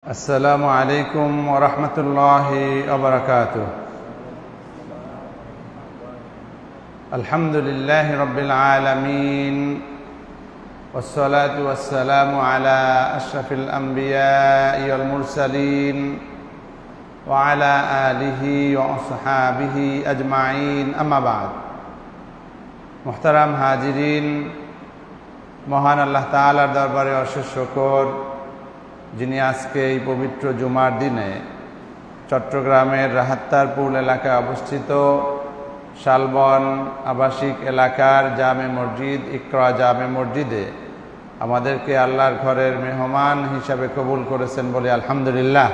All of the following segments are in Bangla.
আসসালামু আলাইকুম ওয়া রাহমাতুল্লাহি ওয়া বারাকাতুহু। আলহামদুলিল্লাহি রাব্বিল আলামিন ওয়াস সালাতু ওয়াস সালামু আলা আশরাফিল আমবিয়াই ওয়াল মুরসালিন ওয়া আলা আলিহি ওয়া আসহাবিহি আজমাইন, আম্মা বা'দ। মুহতারাম হাজিরিন, মহান আল্লাহ তাআলার দরবারে অশেষ শুকর, যিনি আজকে এই পবিত্র জুমার দিনে চট্টগ্রামের রাহাত্তারপুর এলাকায় অবস্থিত শালবন আবাসিক এলাকার জামে মসজিদ ইকরা জামে মসজিদে আমাদেরকে আল্লাহর ঘরের মেহমান হিসাবে কবুল করেছেন বলে আলহামদুলিল্লাহ।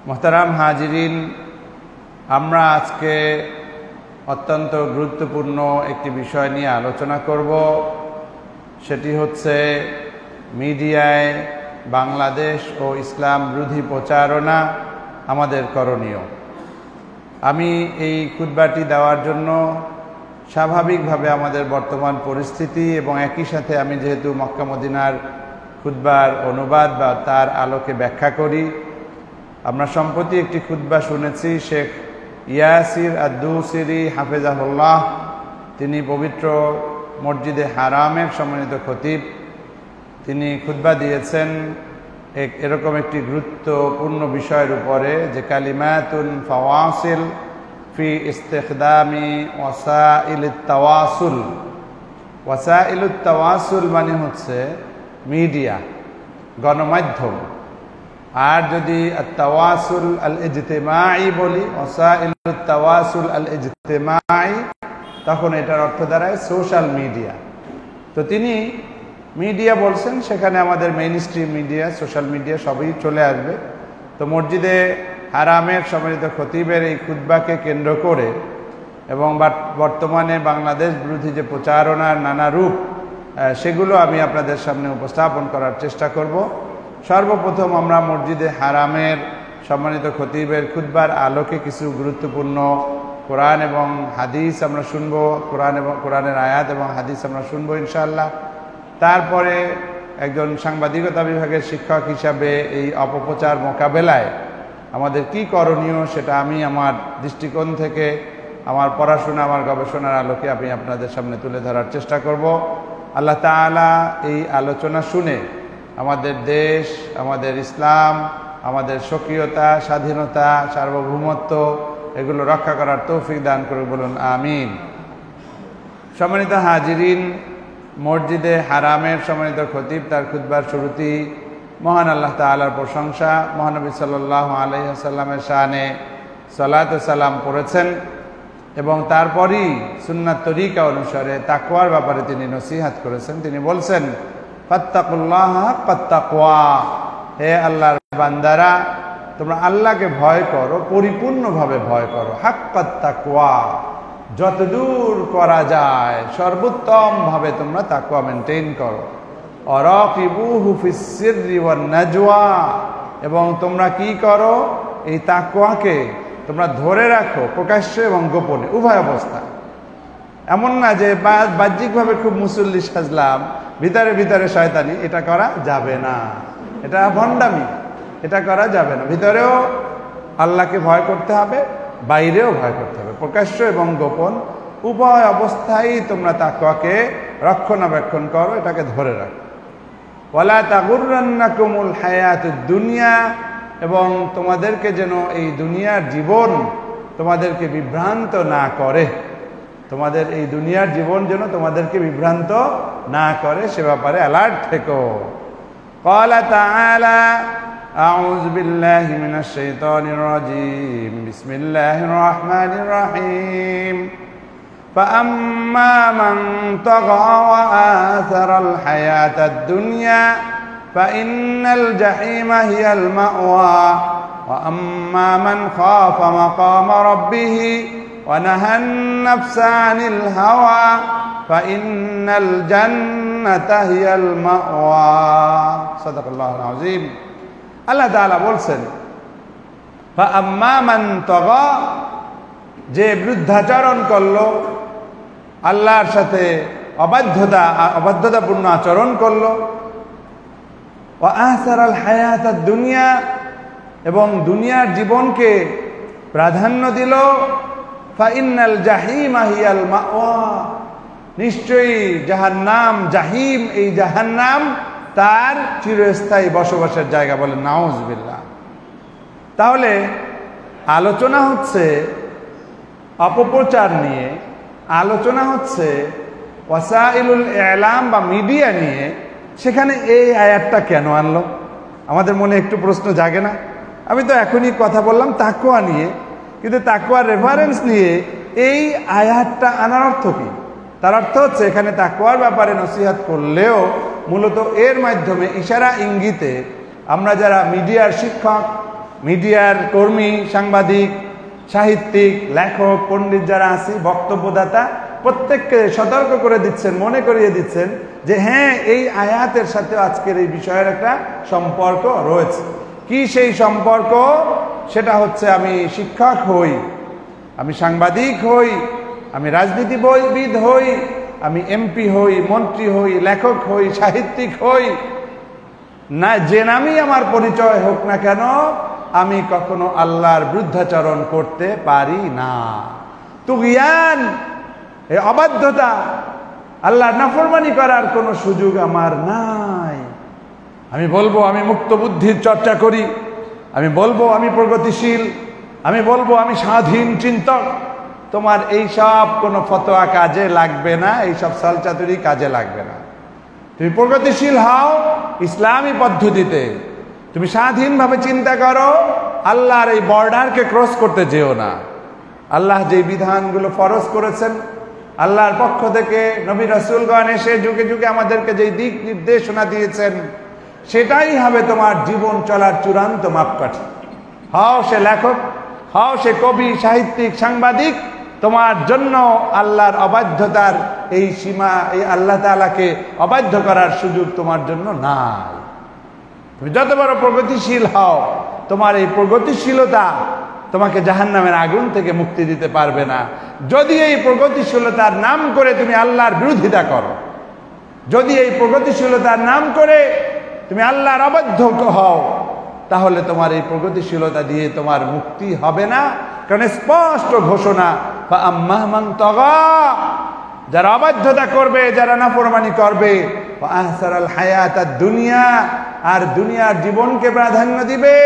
মুহতারাম হাজিরিন, আমরা আজকে অত্যন্ত গুরুত্বপূর্ণ একটি বিষয় নিয়ে আলোচনা করব। সেটি হচ্ছে মিডিয়ায় বাংলাদেশ ও ইসলাম বিরোধী প্রচারণা আমাদের করণীয়। আমি এই খুতবাটি দেওয়ার জন্য স্বাভাবিকভাবে আমাদের বর্তমান পরিস্থিতি এবং একই সাথে আমি যেহেতু মক্কা মদিনার খুতবার অনুবাদ বা তার আলোকে ব্যাখ্যা করি, আমরা সম্প্রতি একটি খুতবা শুনেছি শেখ ইয়াসির আদ-দুসিরি হাফেজাহুল্লাহ। তিনি পবিত্র মসজিদে হারামের সম্মানিত খতিব। তিনি খুতবা দিয়েছেন এরকম একটি গুরুত্বপূর্ণ বিষয়ের উপরে যে কালিমাতুন ফাওয়াসিল ফি ইস্তিখদামি ওয়াসাইলিত তাওয়াসুল। ওয়াসাইলুত তাওয়াসুল মানে হচ্ছে মিডিয়া, গণমাধ্যম। আর যদি আত-তাওয়াসুল আল ইজতিমাই বলি, ওয়াসাইলুত তাওয়াসুল আল ইজতিমাই, তখন এটার অর্থ দাঁড়ায় সোশ্যাল মিডিয়া। তো তিনি মিডিয়া বলছেন, সেখানে আমাদের main stream media, social media সবই চলে আসবে। তো মসজিদে হারামের সম্মানিত খতিবের এই খুতবাকে কেন্দ্র করে এবং বর্তমানে বাংলাদেশ বিরোধী যে প্রচারণার নানা রূপ, সেগুলো আমি আপনাদের সামনে উপস্থাপন করার চেষ্টা করব। সর্বপ্রথম আমরা মসজিদে হারামের সম্মানিত খতিবের খুতবার আলোকে কিছু গুরুত্বপূর্ণ কোরআন এবং হাদিস আমরা শুনবো, কোরআনের আয়াত এবং হাদিস আমরা শুনবো ইনশাআল্লাহ। তারপরে একজন সাংবাদিকতা বিভাগের শিক্ষক হিসাবে এই অপপ্রচার মোকাবেলায় আমাদের কি করণীয়, সেটা আমি আমার দৃষ্টিকোণ থেকে, আমার পড়াশোনা, আমার গবেষণার আলোকে আমি আপনাদের সামনে তুলে ধরার চেষ্টা করব। আল্লাহ তাআলা এই আলোচনা শুনে আমাদের দেশ, আমাদের ইসলাম, আমাদের স্বকীয়তা, স্বাধীনতা, সার্বভৌমত্ব এগুলো রক্ষা করার তৌফিক দান করে বলুন আমিন। সম্মানিত হাজিরিন, মসজিদে হারামের সম্মানিত খতিব তার খুতবার শুরুতেই মহান আল্লাহ তাআলার প্রশংসা, মহানবী সাল্লাল্লাহু আলাইহি ওয়াসাল্লামের শানে সালাত ও সালাম পড়েছেন এবং তারপরই সুন্নাত তরিকা অনুসারে তাকওয়ার ব্যাপারে তিনি নসিহত করেছেন। তিনি বলছেন, ফাত্তাকুল্লাহ হাক্কাত তাকওয়া, হে আল্লাহর বান্দারা, তোমরা আল্লাহকে ভয় করো, পরিপূর্ণভাবে ভয় করো। হাক্কাত তাকওয়া, যতদূর করা যায় সর্বোত্তম ভাবে তোমরা তাকওয়া মেনটেন করো। অরাকিবুহু ফিস সিররি ওয়ান নাজওয়া, এবং তোমরা কি করো, এই তাকওয়াকে তোমরা ধরে রাখো প্রকাশ্যে এবং গোপনে, উভয় অবস্থা। এমন না যে বাহ্যিকভাবে খুব মুসল্লি সাজলাম, ভিতরে ভিতরে শয়তানি, এটা করা যাবে না, এটা ভণ্ডামি, এটা করা যাবে না। ভিতরেও আল্লাহকে ভয় করতে হবে, বাইরেও ভয় করতে হবে, প্রকাশ্য এবং গোপন উভয় অবস্থায় তোমরা তাকওয়াকে রক্ষণাবেক্ষণ করো, এটাকে ধরে রাখো। ওয়ালা তাগুররান্নাকুমুল হায়াতুদ দুনিয়া, এবং তোমাদেরকে যেন এই দুনিয়ার জীবন তোমাদেরকে বিভ্রান্ত না করে, তোমাদের এই দুনিয়ার জীবন যেন তোমাদেরকে বিভ্রান্ত না করে, সে ব্যাপারে অ্যালার্ট থেকো। ক্বালা তাআলা, আউযু বিল্লাহি মিনাশ শাইতানির রাজীম, বিসমিল্লাহির রাহমানির রাহিম। ফাআম্মা মান তাগা ওয়া আথারাল হায়াতাদ দুনিয়া ফাইন্নাল জাহিমা হিয়াল মাওয়া ওয়া আম্মা মান খাফা মাকামা রাব্বিহি ওয়া নাহান নাফসা আনিল হাওয়া ফাইন্নাল জান্নাতা হিয়াল মাওয়া। সাদাকাল্লাহুল আযীম। আল্লাহ তাআলা বলছেন, ফাআম্মা মান তাগা, যে বৃদ্ধাচরণ করলো, আল্লাহর সাথে অবাধ্যতাপূর্ণ আচরণ করলো, ওয়া আহসারাল হায়াতাদ দুনিয়া, এবং দুনিয়ার জীবনকে প্রাধান্য দিল। ফাইন্নাল জাহিমা হিয়াল মাওয়া, নিশ্চয়ই জাহান্নাম, জাহিম, এই জাহান্নাম তার চিরস্থায়ী বসবাসের জায়গা। বলে নাউজুবিল্লাহ। তাহলে আলোচনা হচ্ছে অপপ্রচার নিয়ে, আলোচনা হচ্ছে ওয়াসাইলুল ইলাম বা মিডিয়া নিয়ে। সেখানে এই আয়াতটা কেন আনলো? আমাদের মনে একটু প্রশ্ন জাগে না? আমি তো এখনই কথা বললাম তাকওয়া নিয়ে, কিন্তু তাকওয়ার রেফারেন্স নিয়ে এই আয়াতটা আনার অর্থ কি? তার অর্থ হচ্ছে এখানে তাকওয়ার ব্যাপারে নসিহত করলেও মূলত এর মাধ্যমে ইশারা ইঙ্গিতে আমরা যারা মিডিয়ার শিক্ষক, মিডিয়ার কর্মী, সাংবাদিক, সাহিত্যিক, লেখক, পণ্ডিত যারা আছি, বক্তব্যদাতা, প্রত্যেককে সতর্ক করে দিচ্ছেন, মনে করিয়ে দিচ্ছেন যে হ্যাঁ, এই আয়াতের সাথে আজকের এই বিষয়ের একটা সম্পর্ক রয়েছে। কি সেই সম্পর্ক? সেটা হচ্ছে আমি শিক্ষক হই, আমি সাংবাদিক হই, আমি রাজনীতিবিদ হই, আমি এমপি হই, মন্ত্রী হই, লেখক হই, সাহিত্যিক হই, না যে নামই আমার পরিচয় হোক না কেন, আমি কখনো আল্লাহর বিরুদ্ধাচরণ করতে পারি না। তুগয়ান, এই অবাধ্যতা, আল্লাহর নাফরমানি করার কোনো সুযোগ আমার নাই। আমি বলবো আমি মুক্ত বুদ্ধির চর্চা করি, আমি বলবো আমি প্রগতিশীল, আমি বলবো আমি স্বাধীন চিন্তক। তোমার এই সব কোনো ফতোয়া কাজে লাগবে না, এইসব সালচাতুরি কাজে লাগবে না। তুমি প্রগতিশীল হও ইসলামী পদ্ধতিতে, তুমি স্বাধীনভাবে চিন্তা করো, আল্লাহর এই বর্ডারকে ক্রস করতে যেও না। আল্লাহ যে বিধানগুলো ফরজ করেছেন, আল্লাহর পক্ষ থেকে নবী রাসূলগণ এসে যুগে যুগে আমাদেরকে যে দিক নির্দেশনা দিয়েছেন, সেটাই হবে তোমার জীবন চলার চূড়ান্ত মাপকাঠি। হও সে লেখক, হও সে কবি, সাহিত্যিক, সাংবাদিক, তোমার জন্য আল্লাহর অবাধ্যতার এই সীমা, এই আল্লাহ তাআলাকে অবাধ্য করার সুযোগ তোমার জন্য নাই। তুমি যত বড় প্রগতিশীল হও, তোমার এই প্রগতিশীলতা তোমাকে জাহান্নামের আগুন থেকে মুক্তি দিতে পারবে না। যদি এই প্রগতিশীলতার নাম করে তুমি আল্লাহর বিরোধিতা করো, যদি এই প্রগতিশীলতার নাম করে তুমি আল্লাহর অবাধ্য হও, তাহলে তোমার এই প্রগতিশীলতা দিয়ে তোমার মুক্তি হবে না। কারণ স্পষ্ট ঘোষণা, ফাআম্মা মান তাগা, যারা অবাধ্যতা করবে, যারা নাফরমানি করবে, ফাআহসারাল হায়াতাদ দুনিয়া, আর দুনিয়ার জীবনকে প্রাধান্য দিবে,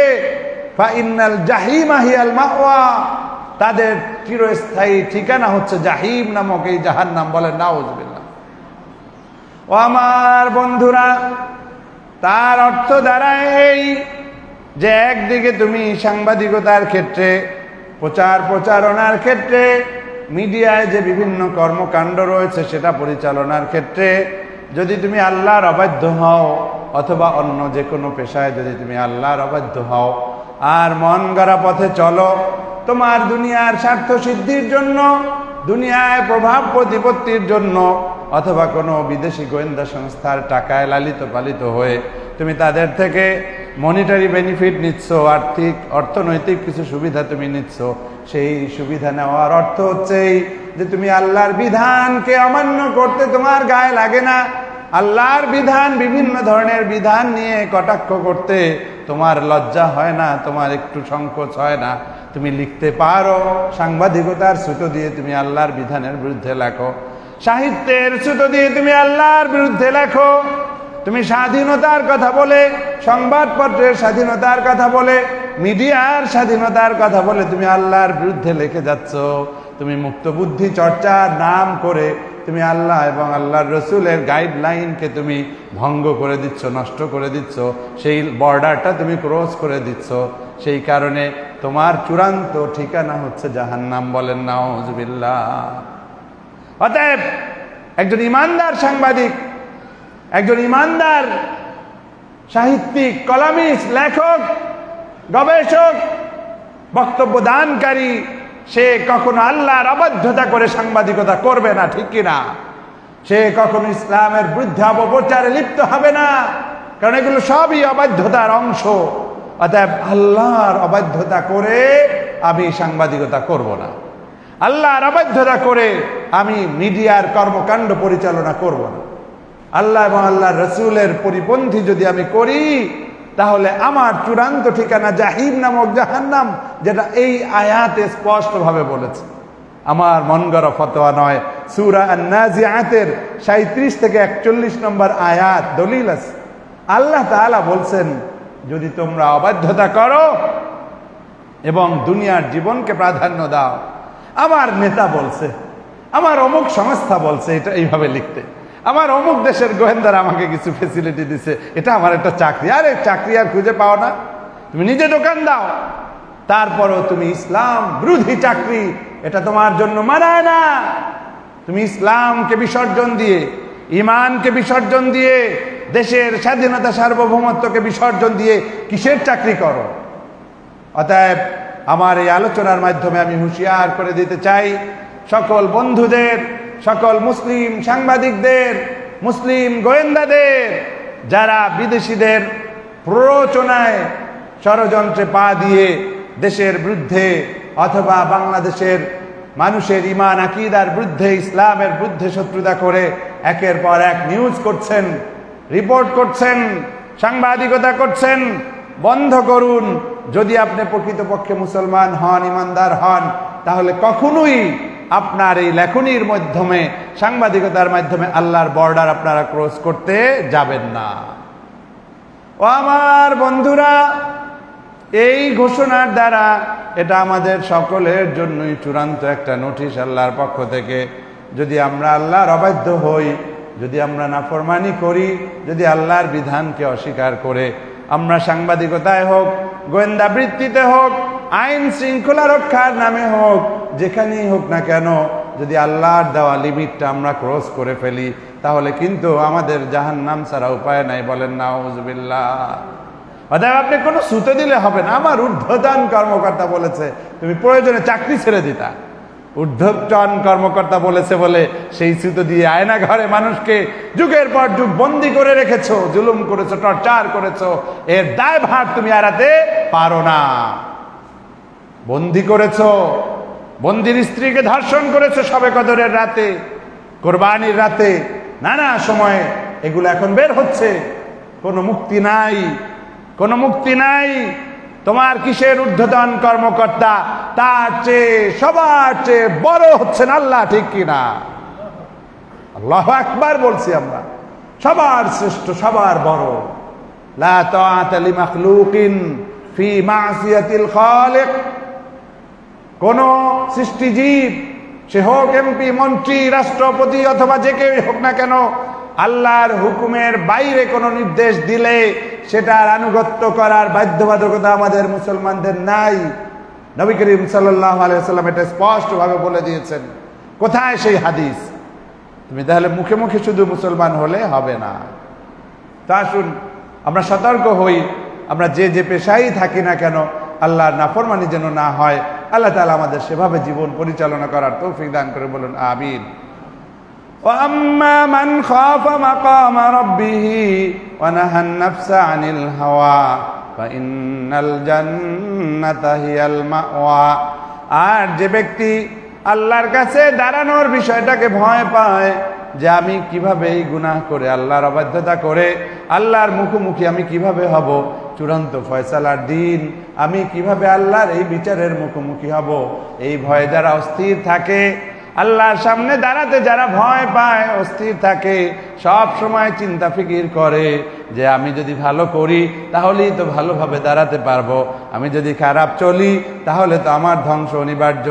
ফাইন্নাল জাহিমা হিয়াল মাওয়া, তাদের চিরস্থায়ী ঠিকানা হচ্ছে জাহিম নামক এই জাহান্নাম। বলেন নাউজুবিল্লাহ। ও আমার বন্ধুরা, তার অর্থ দাঁড়ায় এই যে একদিকে তুমি সাংবাদিকতার ক্ষেত্রে, প্রচারণার ক্ষেত্রে, মিডিয়ায় যে বিভিন্ন কর্মকাণ্ড রয়েছে সেটা পরিচালনার ক্ষেত্রে যদি তুমি আল্লাহর অবাধ্য হও, অথবা অন্য যে কোনো পেশায় যদি তুমি আল্লাহর অবাধ্য হও আর মন গড়া পথে চলো, তোমার দুনিয়ার স্বার্থ সিদ্ধির জন্য, দুনিয়ায় প্রভাব প্রতিপত্তির জন্য, অথবা কোনো বিদেশি গোয়েন্দা সংস্থার টাকায় লালিত পালিত হয়ে তুমি তাদের থেকে মনিটারি বেনিফিট নিচ্ছ, আর্থিক অর্থনৈতিক কিছু সুবিধা তুমি নিচ্ছ, সেই সুবিধা নেওয়ার অর্থ হচ্ছে যে তুমি আল্লাহর বিধানকে অমান্য করতে তোমার গায়ে লাগে না। আল্লাহর বিধান, বিভিন্ন ধরনের বিধান নিয়ে কটাক্ষ করতে তোমার লজ্জা হয় না, তোমার একটু সংকোচ হয় না। তুমি লিখতে পারো, সাংবাদিকতার ছুতো দিয়ে তুমি আল্লাহর বিধানের বিরুদ্ধে লেখো, সাহিত্যের ছুতো দিয়ে তুমি আল্লাহর বিরুদ্ধে লেখো, তুমি স্বাধীনতার কথা বলে, সংবাদপত্রের স্বাধীনতার কথা বলে, মিডিয়ার স্বাধীনতার কথা বলে তুমি আল্লাহর বিরুদ্ধে লিখে যাচ্ছ। তুমি মুক্ত বুদ্ধি চর্চার নাম করে তুমি আল্লাহ এবং আল্লাহর রসুলের গাইডলাইনকে তুমি ভঙ্গ করে দিচ্ছ, নষ্ট করে দিচ্ছ, সেই বর্ডারটা তুমি ক্রস করে দিচ্ছ। সেই কারণে তোমার চূড়ান্ত ঠিকানা হচ্ছে জাহান্নাম। বলেন নাউজুবিল্লাহ। অতএব একজন ইমানদার সাংবাদিক, একজন ইমানদার সাহিত্যিক, কলামিস্ট, লেখক, গবেষক, বক্তব্য দানকারী, সে কখনো আল্লাহর অবাধ্যতা করে সাংবাদিকতা করবে না, ঠিক কিনা? সে কখনো ইসলামের বিরুদ্ধে অপপ্রচারে লিপ্ত হবে না, কারণ এগুলো সবই অবাধ্যতার অংশ। অতএব আল্লাহর অবাধ্যতা করে আমি সাংবাদিকতা করব না, আল্লাহর অবাধ্যতা করে আমি মিডিয়ার কর্মকাণ্ড পরিচালনা করব না। আল্লাহ এবং আল্লাহর রাসূলের পরিপন্থী যদি আমি করি, তাহলে আমার চূড়ান্ত ঠিকানা জাহিম নামক জাহান্নাম, যেটা এই আয়াতে স্পষ্টভাবে বলেছে। আমার মন গড়া ফতোয়া নয়, সূরা আন-নাজিআতের 37 থেকে 41 নম্বর আয়াত দলিল আছে। আল্লাহ তাআলা বলছেন, যদি তোমরা অবাধ্যতা করো এবং দুনিয়ার জীবনকে প্রাধান্য দাও, আমার নেতা বলছে, আমার অমুক সংস্থা বলছে এটা এইভাবে লিখতে, আমার অমুক দেশের গোয়েন্দারা আমাকে কিছু ফেসিলিটি দিছে, এটা আমার একটা চাকরি। আরে চাকরি আর খুঁজে পাও না, তুমি নিজে দোকান দাও, তারপরও তুমি ইসলাম বিরোধী চাকরি, এটা তোমার জন্য মানায় না। তুমি ইসলামকে বিসর্জন দিয়ে, ইমানকে বিসর্জন দিয়ে, দেশের স্বাধীনতা সার্বভৌমত্বকে বিসর্জন দিয়ে কিসের চাকরি করো? অতএব আমার এই আলোচনার মাধ্যমে আমি হুঁশিয়ার করে দিতে চাই সকল বন্ধুদের, সকল মুসলিম সাংবাদিকদের, মুসলিম গোয়েন্দাদের, যারা বিদেশিদের প্ররোচনায় ষড়যন্ত্রে পা দিয়ে দেশের বিরুদ্ধে অথবা বাংলাদেশের মানুষের ঈমান আকীদার বিরুদ্ধে, ইসলামের বিরুদ্ধে শত্রুতা করে একের পর এক নিউজ করছেন, রিপোর্ট করছেন, সাংবাদিকতা করছেন, বন্ধ করুন। যদি আপনি প্রকৃতপক্ষে মুসলমান হন, ইমানদার হন, তাহলে কখনোই আপনার এই লেখনির মাধ্যমে, সাংবাদিকতার মাধ্যমে আল্লাহর বর্ডার আপনারা ক্রস করতে যাবেন না। ও আমার বন্ধুরা, এই ঘোষণার দ্বারা এটা আমাদের সকলের জন্যই চূড়ান্ত একটা নোটিশ আল্লাহর পক্ষ থেকে। যদি আমরা আল্লাহর অবাধ্য হই, যদি আমরা নাফরমানি করি, যদি আল্লাহর বিধানকে অস্বীকার করে আমরা সাংবাদিকতায় হোক, গোয়েন্দা বৃত্তিতে হোক, আইন শৃঙ্খলা রক্ষার নামে হোক, যেখানেই হোক না কেন, যদি আল্লাহর দেওয়া লিমিটটা আমরা ক্রস করে ফেলি, তাহলে কিন্তু আমাদের জাহান্নাম ছাড়া উপায় নাই। বলেন নাউযুবিল্লাহ। অতএব আপনি কোনো ছুতে দিলে হবে না। আমার ঊর্ধ্বতন কর্মকর্তা বলেছে, তুমি প্রয়োজনে চাকরি ছেড়ে দিতা। ঊর্ধ্বতন কর্মকর্তা বলেছে বলে সেই ছুতো দিয়ে আয়না ঘরে মানুষকে যুগের পর যুগ বন্দী করে রেখেছো, জুলুম করেছো, টর্চার করেছো, এর দায়ভার তুমি এড়াতে পারো না। বন্দী করেছো, বন্দির স্ত্রীকে ধর্ষণ করেছো শবে কদরের রাতে, কোরবানির রাতে, নানা সময়ে, এগুলো এখন বের হচ্ছে। কোনো মুক্তি নাই, কোনো মুক্তি নাই। তোমার কিসের ঊর্ধ্বতন কর্মকর্তা, তার চেয়ে সবার চেয়ে বড় হচ্ছেন আল্লাহ, ঠিক কিনা? আল্লাহু আকবার বলছি আমরা, সবার শ্রেষ্ঠ, সবার বড়। লা তাআতা লিমাখলুকিন ফি মাসিয়াতিল খালিক। কোন সৃষ্টিজীব, সে হোক এমপি, মন্ত্রী, রাষ্ট্রপতি অথবা যে কেউ হোক না কেন, আল্লাহর হুকুমের বাইরে কোনো নির্দেশ দিলে সেটার আনুগত্য করার বাধ্যবাধকতা আমাদের মুসলমানদের নাই। নবী করিম সাল্লাল্লাহু আলাইহি ওয়াসাল্লাম এটা স্পষ্টভাবে বলে দিয়েছেন। কোথায় সেই হাদিস? তুমি তাহলে মুখে মুখে শুধু মুসলমান হলে হবে না। তা আসুন আমরা সতর্ক হই, আমরা যে যে পেশায় থাকি না কেন, আল্লাহর নাফরমানি যেন না হয়। আল্লাহ তাআলা আমাদের সেভাবে জীবন পরিচালনা করার তৌফিক দান করে, বলুন আমিন। وَأَمَّا مَنْ خَافَ مَقَامَ رَبِّهِ وَنَهَى النَّفْسَ عَنِ الْهَوَى فَإِنَّ الْجَنَّةَ هِيَ الْمَأْوَى। আর যে ব্যক্তি আল্লাহর কাছে দাঁড়ানোর বিষয়টাকে ভয় পায়, যে আমি কিভাবে এই গুনাহ করে, আল্লাহর অবাধ্যতা করে আল্লাহর মুখোমুখি আমি কিভাবে হব, চূড়ান্ত ফয়সালার দিন আমি কিভাবে আল্লাহর এই বিচারের মুখোমুখি হব, এই ভয়ে যারা অস্থির থাকে, আল্লাহর সামনে দাঁড়াতে যারা ভয় পায়, অস্থির থাকে, সব সময় চিন্তা ফিকির করে যে আমি যদি ভালো করি তাহলেই তো ভালোভাবে দাঁড়াতে পারবো, আমি যদি খারাপ চলি তাহলে তো আমার ধ্বংস অনিবার্য,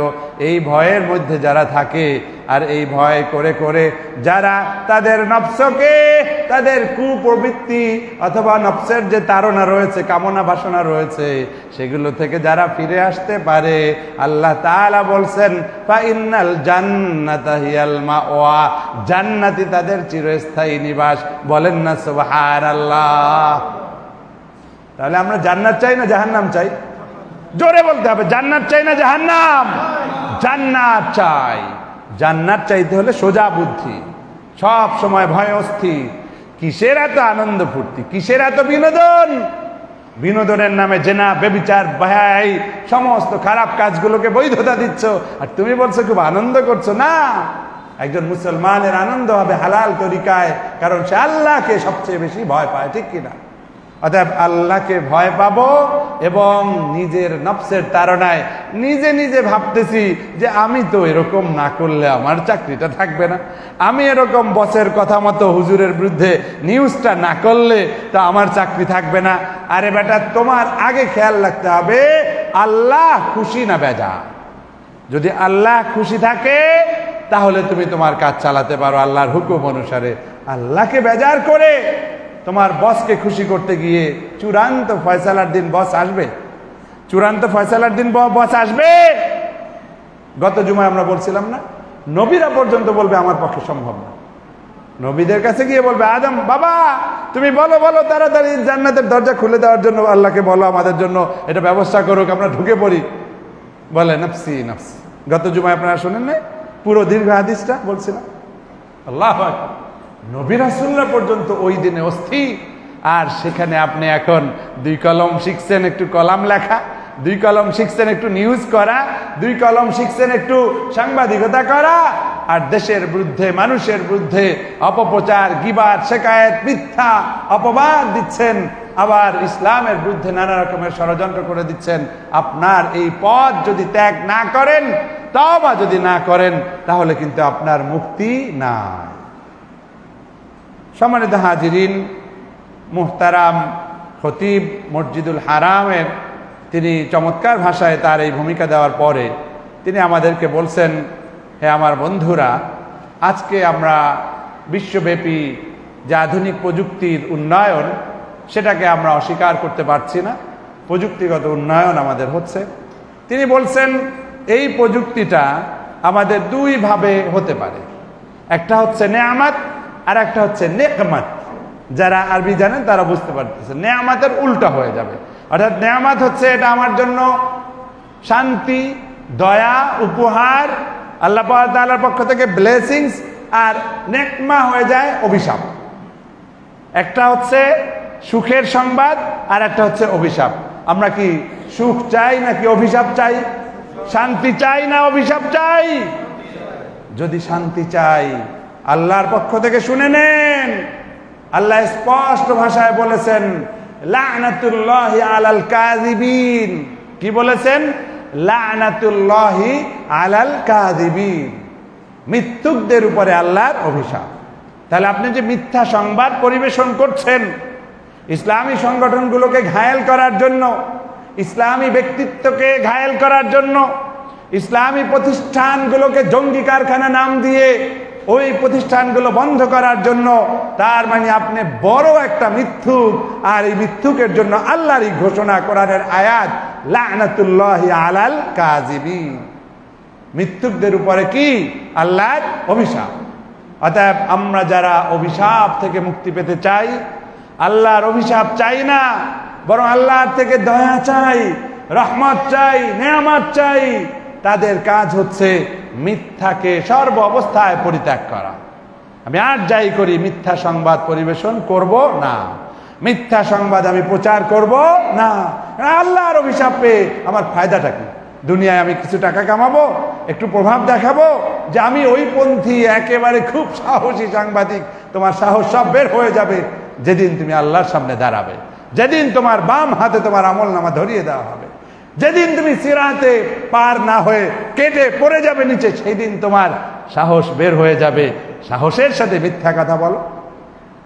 এই ভয়ের মধ্যে যারা থাকে, আর এই ভয় করে করে যারা তাদের নফসকে, তাদের কুপ্রবৃত্তি অথবা নফসের যে তাড়না রয়েছে, কামনা বাসনা রয়েছে, সেগুলো থেকে যারা ফিরে আসতে পারে, আল্লাহ তাআলা বলছেন ফাইন্নাল জান্নাতা হিয়াল মাওয়া, জান্নাতি তাদের চিরস্থায়ী নিবাস। বলেন না সুবহানাল্লাহ। তাহলে আমরা জান্নাত চাই না জাহান্নাম চাই? জোরে বলতে হবে, জান্নাত চাই না জাহান্নাম? জান্নাত চাই। জান্নাত চাইতে হলে সোজা বুদ্ধি, সব সময় ভয় অস্থির। কিসের এত আনন্দ ফুর্তি, কিসের এত বিনোদন? বিনোদনের নামে জেনা, ব্যভিচার, বেহায়াই, সমস্ত খারাপ কাজগুলোকে বৈধতা দিচ্ছ, আর তুমি বলছো খুব আনন্দ করছো। না, একজন মুসলমানের আনন্দ হবে হালাল তরিকায়, কারণ সে আল্লাহকে সবচেয়ে বেশি ভয় পায়, ঠিক কিনা? অতএব আল্লাহকে ভয় পাবো এবং নিজের নফসের তাড়নায় নিজে নিজে ভাবতেছি যে আমি তো এরকম না করলে আমার চাকরিটা থাকবে না, আমি এরকম বসের কথা মতো হুজুরের বিরুদ্ধে নিউজটা না করলে তো আমার চাকরি থাকবে না। আরে বেটা, তোমার আগে খেয়াল রাখতে হবে আল্লাহ খুশি না বেজা। যদি আল্লাহ খুশি থাকে তাহলে তুমি তোমার কাজ চালাতে পারো আল্লাহর হুকুম অনুসারে। আল্লাহকে বেজার করে তোমার বসকে খুশি করতে গিয়ে চূড়ান্ত ফয়সালার দিন বস আসবে, চূড়ান্ত ফয়সালার দিন বস আসবে। গত জুমায় আমরা বলছিলাম না, নবীরা পর্যন্ত বলবে আমার পক্ষে সম্ভব না। নবীদের কাছে গিয়ে বলবে আদম বাবা তুমি বলো বলো তাড়াতাড়ি জান্নাতের দরজা খুলে দেওয়ার জন্য আল্লাহকে বলো, আমাদের জন্য এটা ব্যবস্থা করুক, আমরা ঢুকে পড়ি। বলে নফসি নফসি। গত জুমায় আপনারা শোনেন নাই পুরো দীর্ঘ হাদিসটা বলছিলাম। আল্লাহু আকবার। নবী রাসূলরা পর্যন্ত ওই দিনে অস্থির। আর সেখানে আপনি এখন 2 কলম শিখছেন একটু কলাম লেখা, 2 কলম শিখছেন একটু নিউজ করা, 2 কলম শিখছেন একটু সাংবাদিকতা করা, আর দেশের বিরুদ্ধে মানুষের বিরুদ্ধে অপপ্রচার, গীবাত, শিকায়েত, মিথ্যা অপবাদ দিচ্ছেন, আবার ইসলামের বিরুদ্ধে নানা রকমের ষড়যন্ত্র করে দিচ্ছেন। আপনার এই পথ যদি ত্যাগ না করেন, তওবা যদি না করেন, তাহলে কিন্তু আপনার মুক্তি নাই। সম্মানিত হাজিরিন, মুহতারাম খতিব মসজিদুল হারামের তিনি চমৎকার ভাষায় তার এই ভূমিকা দেওয়ার পরে তিনি আমাদেরকে বলছেন, হে আমার বন্ধুরা, আজকে আমরা বিশ্বব্যাপী যে আধুনিক প্রযুক্তির উন্নয়ন সেটাকে আমরা অস্বীকার করতে পারছি না। প্রযুক্তিগত উন্নয়ন আমাদের হচ্ছে। তিনি বলছেন এই প্রযুক্তিটা আমাদের 2 ভাবে হতে পারে, একটা হচ্ছে নেয়ামত আর একটা হচ্ছে নেকমত। যারা আরবি জানেন তারা বুঝতে পারতেছে, নেয়ামতের উল্টা হয়ে যাবে। অর্থাৎ নেয়ামত হচ্ছে এটা আমার জন্য শান্তি, দয়া, উপহার, আল্লাহ তাআলার পক্ষ থেকে ব্লেসিংস, আর নেকমা হয়ে যায় অভিশাপ। একটা হচ্ছে সুখের সংবাদ আর একটা হচ্ছে অভিশাপ। আমরা কি সুখ চাই নাকি অভিশাপ চাই? শান্তি চাই না অভিশাপ চাই? যদি শান্তি চাই আল্লাহর পক্ষ থেকে শুনে নেন, আল্লাহ স্পষ্ট ভাষায় বলেছেন লা'নাতুল্লাহি আলাল কাযিবিন। কি বলেছেন? লা'নাতুল্লাহি আলাল কাযিবিন, মিথ্যুকদের উপরে আল্লাহর অভিশাপ। তাহলে আপনি যে মিথ্যা সংবাদ পরিবেশন করছেন ইসলামী সংগঠনগুলোকে ঘায়েল করার জন্য, ইসলামী ব্যক্তিত্বকে ঘায়েল করার জন্য, ইসলামী প্রতিষ্ঠানগুলোকে জঙ্গি কারখানা নাম দিয়ে ওই প্রতিষ্ঠানগুলো বন্ধ করার জন্য, তার মানে আপনি বড় একটা মিথ্যুক। আর এই মিথ্যুকের জন্য আল্লাহরই ঘোষণা, কোরআনের আয়াত, লা'নাতুল্লাহি আলাল কাযিবিন, মিথ্যুকদের উপরে কি? আল্লাহর অভিশাপ। অতএব আমরা যারা অভিশাপ থেকে মুক্তি পেতে চাই, আল্লাহর অভিশাপ চাই না, বরং আল্লাহর থেকে দয়া চাই, রহমত চাই, নেয়ামত চাই, তাদের কাজ হচ্ছে মিথ্যাকে সর্ব অবস্থায় পরিত্যাগ করা। আমি আর যাই করি মিথ্যা সংবাদ পরিবেশন করব না, মিথ্যা সংবাদ আমি প্রচার করব না। আল্লাহর অভিশাপ পেয়ে আমার ফায়দাটা কি? দুনিয়ায় আমি কিছু টাকা কামাবো, একটু প্রভাব দেখাবো যে আমি ওই পন্থী, একেবারে খুব সাহসী সাংবাদিক। তোমার সাহস সব বের হয়ে যাবে যেদিন তুমি আল্লাহর সামনে দাঁড়াবে, যেদিন তোমার বাম হাতে তোমার আমলনামা ধরিয়ে দেওয়া হবে, যেদিন তুমি সিরাতে পার না হয়ে কেটে পড়ে যাবে নিচে, সেই দিন তোমার সাহস বের হয়ে যাবে। সাহসের সাথে মিথ্যা কথা বলো,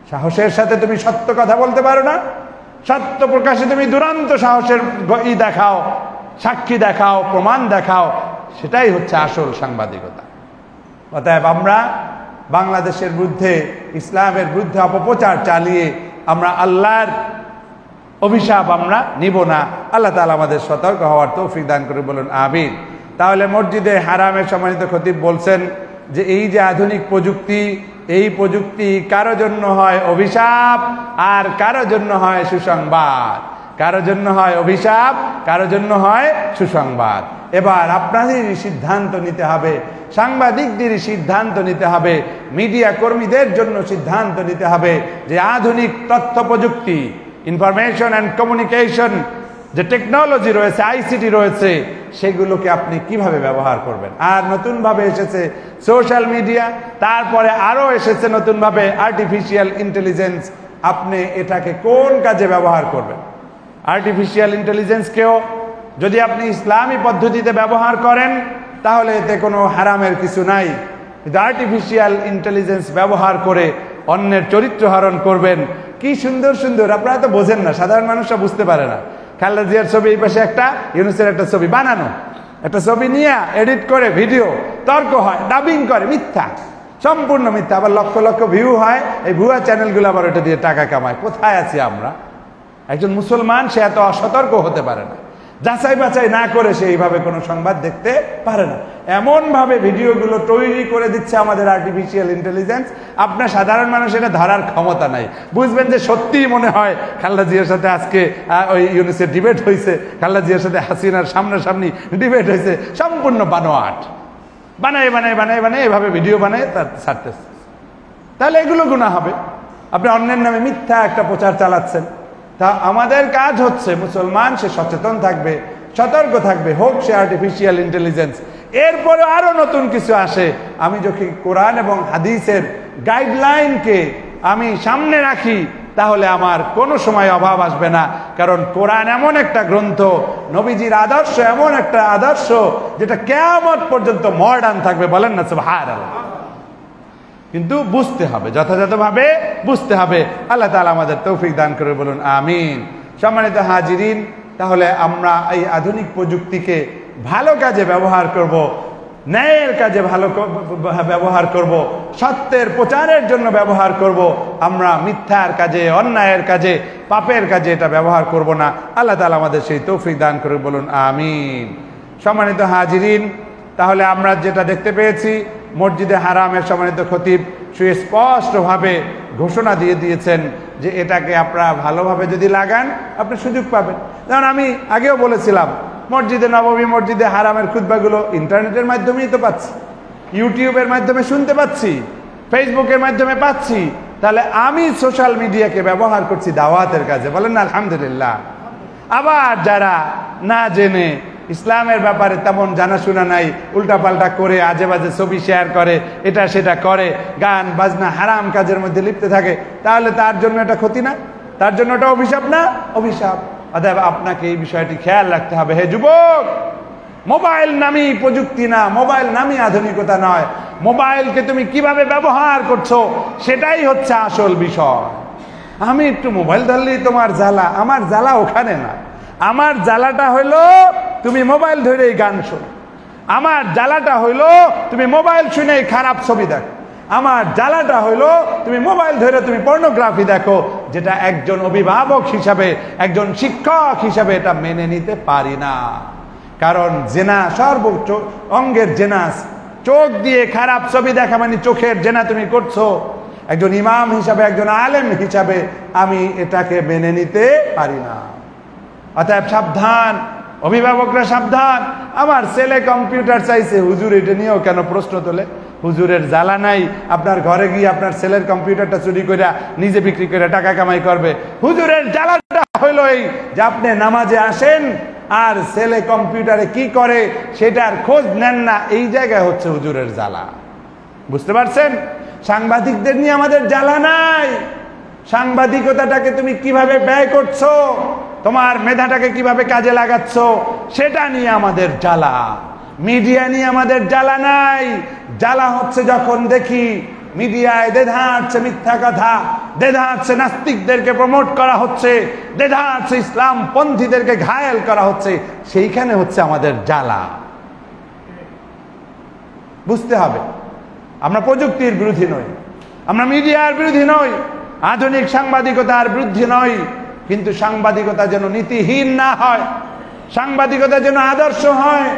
সাহসের সাথে তুমি সত্য কথা বলতে পারো না, সত্য প্রকাশে তুমি দুরন্ত সাহসের দেখাও, সাক্ষী দেখাও, প্রমাণ দেখাও, সেটাই হচ্ছে আসল সাংবাদিকতা। অতএব আমরা বাংলাদেশের বিরুদ্ধে, ইসলামের বিরুদ্ধে অপপ্রচার চালিয়ে আমরা আল্লাহর অভিশাপ আমরা নিব না। আল্লাহ তাআলা আমাদের সতর্ক হওয়ার তৌফিক দান করে, বলুন আমিন। তাহলে মসজিদে হারামের সম্মানিত খতিব বলছেন যে এই যে আধুনিক প্রযুক্তি, এই প্রযুক্তি কারো জন্য হয় অভিশাপ আর কারো জন্য হয় সুসংবাদ, কারো জন্য হয় অভিশাপ, কারো জন্য হয় সুসংবাদ। এবার আপনাদেরই সিদ্ধান্ত নিতে হবে, সাংবাদিকদেরই সিদ্ধান্ত নিতে হবে, মিডিয়া কর্মীদের জন্য সিদ্ধান্ত নিতে হবে যে আধুনিক তথ্য প্রযুক্তি, ইনফরমেশন অ্যান্ড কমিউনিকেশন যে টেকনোলজি রয়েছে, আইসিটি রয়েছে, সেগুলোকে আপনি কিভাবে ব্যবহার করবেন। আর নতুনভাবে এসেছে সোশ্যাল মিডিয়া, তারপরে আরও এসেছে নতুনভাবে আর্টিফিশিয়াল ইন্টেলিজেন্স। আপনি এটাকে কোন কাজে ব্যবহার করবেন? আর্টিফিশিয়াল ইন্টেলিজেন্সকেও যদি আপনি ইসলামী পদ্ধতিতে ব্যবহার করেন তাহলে এতে কোনো হারামের কিছু নাই, কিন্তু আর্টিফিশিয়াল ইন্টেলিজেন্স ব্যবহার করে অন্যের চরিত্র হরণ করবেন, কি সুন্দর সুন্দর, আপনারা তো বোঝেন না, সাধারণ মানুষরা বুঝতে পারে না। খালেদা জিয়ার ছবি এই পাশে একটা, ইউনূসের একটা ছবি বানানো, একটা ছবি নিয়ে এডিট করে ভিডিও, তর্ক হয়, ডাবিং করে, মিথ্যা, সম্পূর্ণ মিথ্যা, আবার লক্ষ লক্ষ ভিউ হয়। এই ভুয়া চ্যানেলগুলো আবার ওটা দিয়ে টাকা কামায়। কোথায় আছি আমরা? একজন মুসলমান সে এত অসতর্ক হতে পারে না, যাচাই বাছাই না করে সে এইভাবে কোনো সংবাদ দেখতে পারে না। এমন ভাবে ভিডিওগুলো তৈরি করে দিচ্ছে আমাদের আর্টিফিশিয়াল ইন্টেলিজেন্স, আপনার সাধারণ মানুষ এটা ধরার ক্ষমতা নাই। বুঝবেন যে সত্যিই মনে হয় খালেদা জিয়ার সাথে আজকে ওই ইউনূসের ডিবেট হয়েছে, খালেদা জিয়ার সাথে হাসিনার সামনাসামনি ডিবেট হয়েছে, সম্পূর্ণ বানোয়াট, বানায় বানায় বানায় বানায় এভাবে ভিডিও বানায় তার ছাড়তেছে। তাহলে এগুলো গুনাহ হবে। আপনি অন্যের নামে মিথ্যা একটা প্রচার চালাচ্ছেন। তা আমাদের কাজ হচ্ছে মুসলমান সে সচেতন থাকবে, সতর্ক থাকবে, হোক সে আর্টিফিশিয়াল ইন্টেলিজেন্স। এরপরে আরো নতুন কিছু আসে। আমি যদি কোরআন এবং হাদিসের গাইডলাইনকে আমি সামনে রাখি তাহলে আমার কোনো সময় অভাব আসবে না, কারণ কোরআন এমন একটা গ্রন্থ, নবীজির আদর্শ এমন একটা আদর্শ যেটা কিয়ামত পর্যন্ত মডার্ন থাকবে। বলেন না সুবহানাল্লাহ। কিন্তু বুঝতে হবে, যথাযথভাবে বুঝতে হবে। আল্লাহ তাআলা আমাদের তৌফিক দান করে, বলুন আমিন। সম্মানিত হাজিরিন, তাহলে আমরা এই আধুনিক প্রযুক্তিকে ভালো কাজে ব্যবহার করব, ন্যায়ের কাজে ভালো ব্যবহার করব, সত্যের প্রচারের জন্য ব্যবহার করব। আমরা মিথ্যার কাজে, অন্যায়ের কাজে, পাপের কাজে এটা ব্যবহার করব না। আল্লাহ তাআলা আমাদের সেই তৌফিক দান করে, বলুন আমিন। সম্মানিত হাজিরিন, তাহলে আমরা যেটা দেখতে পেয়েছি, মসজিদে হারামের সম্মানিত খতিব সুস্পষ্টভাবে ঘোষণা দিয়ে দিয়েছেন যে এটাকে আপনারা ভালোভাবে যদি লাগান আপনি সুযোগ পাবেন। যেমন আমি আগেও বলেছিলাম, মসজিদে নববী, মসজিদে হারামের খুতবাগুলো ইন্টারনেটের মাধ্যমেই তো পাচ্ছি, ইউটিউবের মাধ্যমে শুনতে পাচ্ছি, ফেসবুকের মাধ্যমে পাচ্ছি। তাহলে আমি সোশ্যাল মিডিয়াকে ব্যবহার করছি দাওয়াতের কাজে। বলেন না আলহামদুলিল্লাহ। আবার যারা না জেনে, ইসলামের ব্যাপারে তেমন জানাশোনা নাই, উল্টাপাল্টা করে আজে বাজে ছবি শেয়ার করে, এটা সেটা করে, গান বাজনা হারাম কাজের মধ্যে লিপ্ত থাকে, তাহলে তার জন্য এটা ক্ষতি না? তার জন্য এটা অভিশাপ না? অভিশাপ। অতএব আপনাকে এই বিষয়টি খেয়াল রাখতে হবে। হে যুবক, মোবাইল নামই প্রযুক্তি না, মোবাইল নামই আধুনিকতা নয়। মোবাইলকে তুমি কিভাবে ব্যবহার করছো সেটাই হচ্ছে আসল বিষয়। আমি একটু মোবাইল ধরলেই তোমার জ্বালা, আমার জ্বালা ওখানে না। আমার জ্বালাটা হইলো তুমি মোবাইল ধরেই গান শোনো, আমার জ্বালাটা হইলো তুমি মোবাইল শুনেই খারাপ ছবি দেখো, আমার জ্বালাটা হইলো তুমি মোবাইল ধরে তুমি পর্নোগ্রাফি দেখো, যেটা একজন অভিভাবক হিসাবে, একজন শিক্ষক হিসাবে এটা মেনে নিতে পারি না। কারণ জেনা সর্বোচ্চ অঙ্গের জেনা, চোখ দিয়ে খারাপ ছবি দেখা মানে চোখের জেনা তুমি করছো। একজন ইমাম হিসাবে, একজন আলেম হিসাবে আমি এটাকে মেনে নিতে পারি না। অতএব সাবধান, অভিভাবকরা সাবধান। আমার ছেলে কম্পিউটার চাইছে, হুজুর এটা নিয়েও কেন প্রশ্ন তোলে? হুজুরের জ্বালা নাই আপনার ঘরে গিয়ে আপনার ছেলের কম্পিউটারটা চুরি করে নিজে বিক্রি করে টাকা কামাই করবে। হুজুরের জ্বালাটা হইলো এই যে আপনি নামাজে আসেন আর ছেলে কম্পিউটারে কি করে সেটার খোঁজ নেন না, এই জায়গায় হচ্ছে হুজুরের জ্বালা। বুঝতে পারছেন? সাংবাদিকদের নিয়ে আমাদের জ্বালা নাই। সাংবাদিকতাটাকে তুমি কিভাবে ব্যয় করছো, তোমার মেধাটাকে কিভাবে কাজে লাগাচ্ছ, সেটা নিয়ে আমাদের জ্বালা। মিডিয়া নিয়ে আমাদের জ্বালা নাই। জ্বালা হচ্ছে যখন দেখি মিডিয়ায় দেধাচ্ছে মিথ্যা কথা, দেধাচ্ছে নাস্তিকদেরকে প্রমোট করা হচ্ছে, দেধাচ্ছে ইসলাম পন্থীদেরকে ঘায়েল করা হচ্ছে, সেইখানে হচ্ছে আমাদের জ্বালা। বুঝতে হবে আমরা প্রযুক্তির বিরোধী নই, আমরা মিডিয়ার বিরোধী নই, আধুনিক সাংবাদিকতার বিরোধী নই, কিন্তু সাংবাদিকতা যেন নীতিহীন না হয়, সাংবাদিকতা যেন আদর্শ হয়,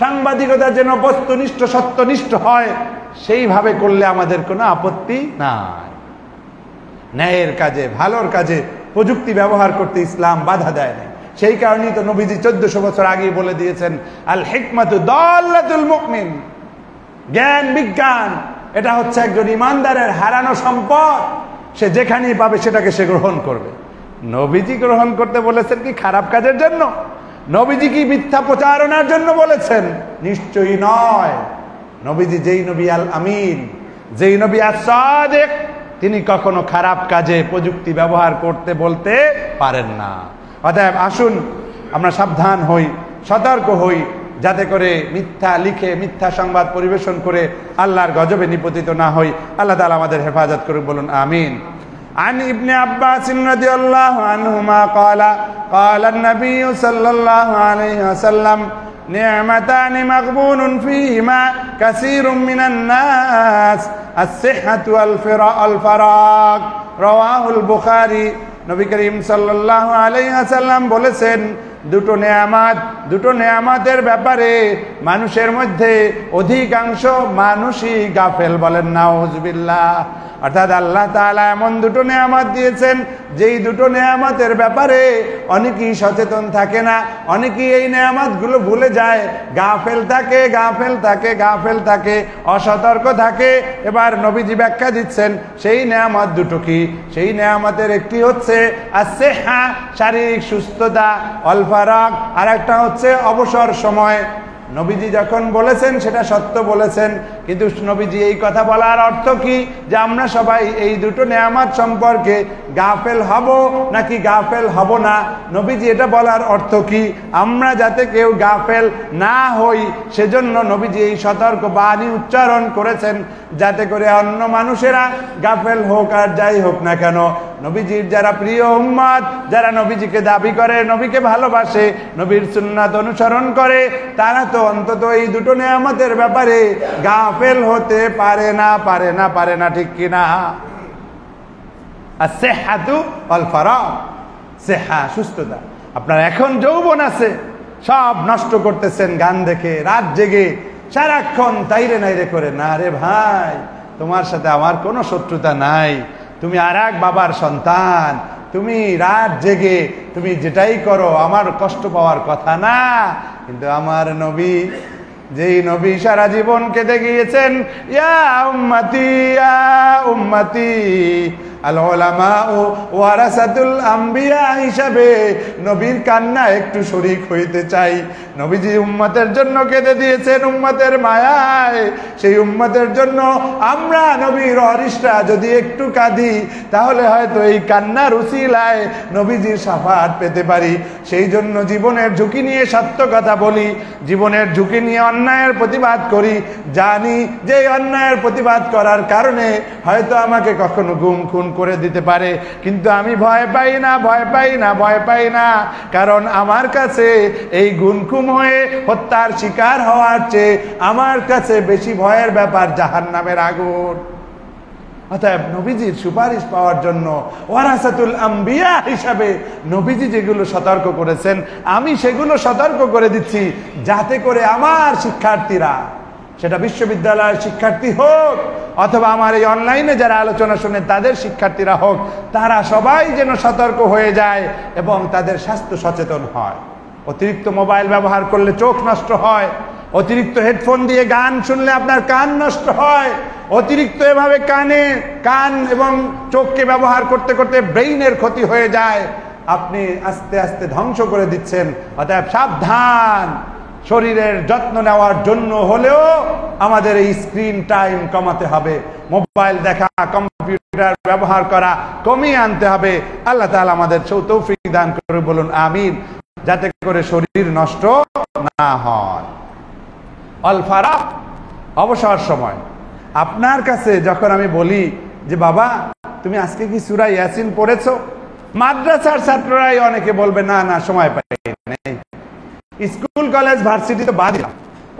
সাংবাদিকতা যেন বস্তুনিষ্ঠ সত্যনিষ্ঠ হয়, সেইভাবে করলে আমাদের কোনো আপত্তি নাই। ন্যায়ের কাজে, ভালোর কাজে প্রযুক্তি ব্যবহার করতে ইসলাম বাধা দেয় না। সেই কারণেই তো নবীজি 1400 বছর আগে বলে দিয়েছেন, আল হিকমাতু দাল্লাতুল মুমিন, জ্ঞান বিজ্ঞান এটা হচ্ছে একজন ইমানদারের হারানো সম্পদ। সে যেখানেই পাবে সেটাকে সে গ্রহণ করবে। নবীজি গ্রহণ করতে বলেছেন কি খারাপ কাজের জন্য? নবীজি কি মিথ্যা প্রচারণার জন্য বলেছেন? নিশ্চয়ই নয়। নবীজি যেই নবী আল আমিন, যেই নবী আস-সাদিক, তিনি কখনো খারাপ কাজে প্রযুক্তি ব্যবহার করতে বলতে পারেন না। অতএব আসুন আমরা সাবধান হই, সতর্ক হই, যাতে করে মিথ্যা লিখে মিথ্যা সংবাদ পরিবেশন করে আল্লাহর গজবে নিপতিত না হই। আল্লাহ তাআলা আমাদের হেফাজত করুন, বলুন আমিন। عن ابن عباس رضي الله عنهما قال قال النبي صلى الله عليه وسلم نعمتان مغبون فيهما كثير من الناس الصحة والفراغ رواه البخاري। নবী করিম সাল্লাল্লাহু আলাইহি ওয়াসাল্লাম বলেছেন, দুটো নেয়ামতের ব্যাপারে মানুষের মধ্যে অধিকাংশ মানুষই গাফেল। বলেন নাউজুবিল্লাহ। অর্থাৎ আল্লাহ তাআলা এমন দুটো নেয়ামত দিয়েছেন, যেই দুটো নেয়ামতের ব্যাপারে অনেকেই সচেতন থাকে না, অনেকেই এই নেয়ামতগুলো ভুলে যায়, গাফেল থাকে, অসতর্ক থাকে। এবার নবীজি ব্যাখ্যা দিচ্ছেন সেই নেয়ামত দুটো কি। সেই নেয়ামতের একটি হচ্ছে as-sihha, শারীরিক সুস্থতা, অল ফারাগ, আর একটা হচ্ছে অবসর সময়। নবীজি যখন বলেছেন সেটা সত্য বলেছেন, কিন্তু নবীজি এই কথা বলার অর্থ কি যে আমরা সবাই এই দুটো নেয়ামত সম্পর্কে গাফেল হব নাকি গাফেল হব না? নবীজি এটা বলার অর্থ কি? আমরা যাতে কেউ গাফেল না হই সেজন্য নবীজি এই সতর্ক বাণী উচ্চারণ করেছেন, যাতে করে অন্য মানুষেরা গাফেল হোক আর যাই হোক না কেন, নবীজির যারা প্রিয় উম্মত, যারা নবীজিকে দাবি করে, নবীকে ভালোবাসে, নবীর সুন্নাত অনুসরণ করে, তারা তো অন্তত এই দুটো নেয়ামতের ব্যাপারে গাফেল হতে পারে না, ঠিক কিনা? as-sihhatu wal faragh, সেহা সুস্থতা। আপনার এখন যৌবন আছে, সব নষ্ট করতেছেন গান দেখে, রাত জেগে সারাক্ষণ তাইরে নাইরে করে। না রে ভাই, তোমার সাথে আমার কোনো শত্রুতা নাই, তুমি আর এক বাবার সন্তান, তুমি রাত জেগে তুমি যেটাই করো আমার কষ্ট পাওয়ার কথা না। কিন্তু আমার নবী, যেই নবী সারা জীবন কেঁদে গিয়েছেন, ইয়া উম্মতি আল উলামা ওয়ারাসাতুল আম্বিয়া হিসাবে নবীর কান্না একটু শরীক হইতে চাই। নবীজি উম্মতের জন্য কেঁদে দিয়েছেন, উম্মতের মায়ায়। সেই উম্মতের জন্য আমরা নবীর ওয়ারিসরা যদি একটু কাঁদি, তাহলে হয়তো এই কান্নার উসিলায় নবীজির শাফাআত পেতে পারি। সেই জন্য জীবনের ঝুঁকি নিয়ে সত্য কথা বলি, জীবনের ঝুঁকি নিয়ে অন্যায়ের প্রতিবাদ করি। জানি যে অন্যায়ের প্রতিবাদ করার কারণে হয়তো আমাকে কখনো গুম খুন করে দিতে পারে, কিন্তু আমি ভয় পাই না, কারণ আমার কাছে এই গুম হয়ে হত্যার শিকার হওয়ার চেয়ে আমার কাছে বেশি ভয়ের ব্যাপার জাহান্নামের আগুন। অতএব নবীজির সুপারিশ পাওয়ার জন্য ওয়ারাসাতুল আম্বিয়া হিসাবে নবীজি যেগুলো সতর্ক করেছেন, আমি সেগুলো সতর্ক করে দিচ্ছি, যাতে করে আমার শিক্ষার্থীরা, সেটা বিশ্ববিদ্যালয়ের শিক্ষার্থী হোক অথবা আমার এই অনলাইনে যারা আলোচনা শুনে তাদের শিক্ষার্থীরা হোক, তারা সবাই যেন সতর্ক হয়ে যায় এবং তাদের স্বাস্থ্য সচেতন হয়। অতিরিক্ত মোবাইল ব্যবহার করলে চোখ নষ্ট হয়, অতিরিক্ত হেডফোন দিয়ে গান শুনলে আপনার কান নষ্ট হয়, অতিরিক্ত এভাবে কান এবং চোখকে ব্যবহার করতে করতে ব্রেইনের ক্ষতি হয়ে যায়, আপনি আস্তে আস্তে ধ্বংস করে দিচ্ছেন। অতএব সাবধান, শরীরের যত্ন নেওয়ার জন্য হলেও আমাদের এই স্ক্রিন টাইম কমাতে হবে, মোবাইল দেখা, কম্পিউটার ব্যবহার করা কমিয়ে আনতে হবে। আল্লাহ তাআলা আমাদের তৌফিক দান করে, বলুন আমিন, যাতে করে শরীর নষ্ট না হয়। অল ফারাগ, অবসর সময়। আপনার কাছে যখন আমি বলি যে বাবা তুমি আজকে কি সূরা ইয়াসিন পড়েছো, মাদ্রাসার ছাত্ররাই অনেকে বলবে না সময় পাই নাই। স্কুল কলেজ ভার্সিটি তো বাদ দিলাম,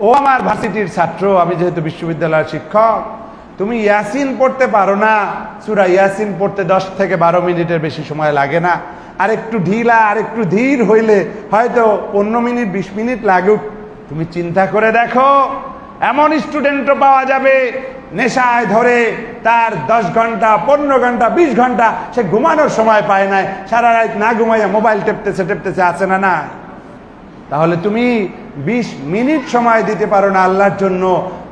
ও আমার ভার্সিটির ছাত্র, আমি যেহেতু বিশ্ববিদ্যালয়ের শিক্ষক, তুমি ইয়াসিন পড়তে পারো না। সূরা ইয়াসিন পড়তে 10 থেকে 12 মিনিটের বেশি সময় লাগে না। আর একটু ঢিলা, আর একটু ধীর হইলে হয়তো 15 মিনিট 20 মিনিট লাগুক। তুমি চিন্তা করে দেখো, এমন স্টুডেন্টও পাওয়া যাবে নেশায় ধরে তার 10 ঘন্টা 15 ঘন্টা 20 ঘন্টা সে ঘুমানোর সময় পায় না, সারা রাত না ঘুমাইয়া মোবাইল টেপতেছে, আছে না? তাহলে তুমি 20 মিনিট সময় দিতে পারো না আল্লাহর জন্য,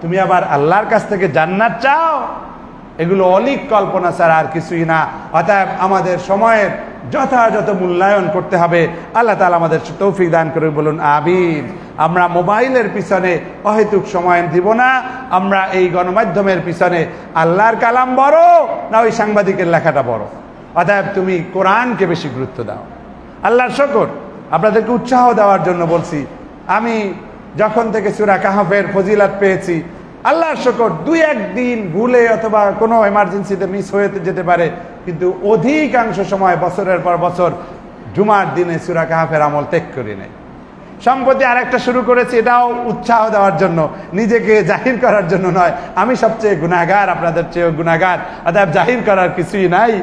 তুমি আবার আল্লাহর কাছ থেকে জান্নাত চাও? এগুলো অলীক কল্পনা ছাড়া আর কিছুই না। অতএব আমাদের সময়ের যথাযথ মূল্যায়ন করতে হবে। আল্লাহ তাআলা আমাদের তৌফিক দান করে, বলুন আমিন। আমরা মোবাইলের পিছনে অহেতুক সময় দিব না। আমরা এই গণমাধ্যমের পিছনে আল্লাহর কালাম বড় না ওই সাংবাদিকের লেখাটা বড়? অতএব তুমি কোরআনকে বেশি গুরুত্ব দাও। আল্লাহর শুকর, আপনাদেরকে উৎসাহ দেওয়ার জন্য বলছি, আমি যখন থেকে সূরা কাহফের ফজিলাত পেয়েছি, আল্লাহর শুকর, 2-1 দিন ভুলে অথবা কোনো এমার্জেন্সিতে মিস হয়ে যেতে পারে, কিন্তু অধিকাংশ সময় বছরের পর বছর জুমার দিনে সূরা কাহফের আমল ত্যাগ করে নেয়। সম্প্রতি আরেকটা শুরু করেছি, এটাও উৎসাহ দেওয়ার জন্য, নিজেকে জাহির করার জন্য নয়। আমি সবচেয়ে গুনাহগার, আপনাদের চেয়েও গুনাহগার, অতএব জাহির করার কিছুই নাই।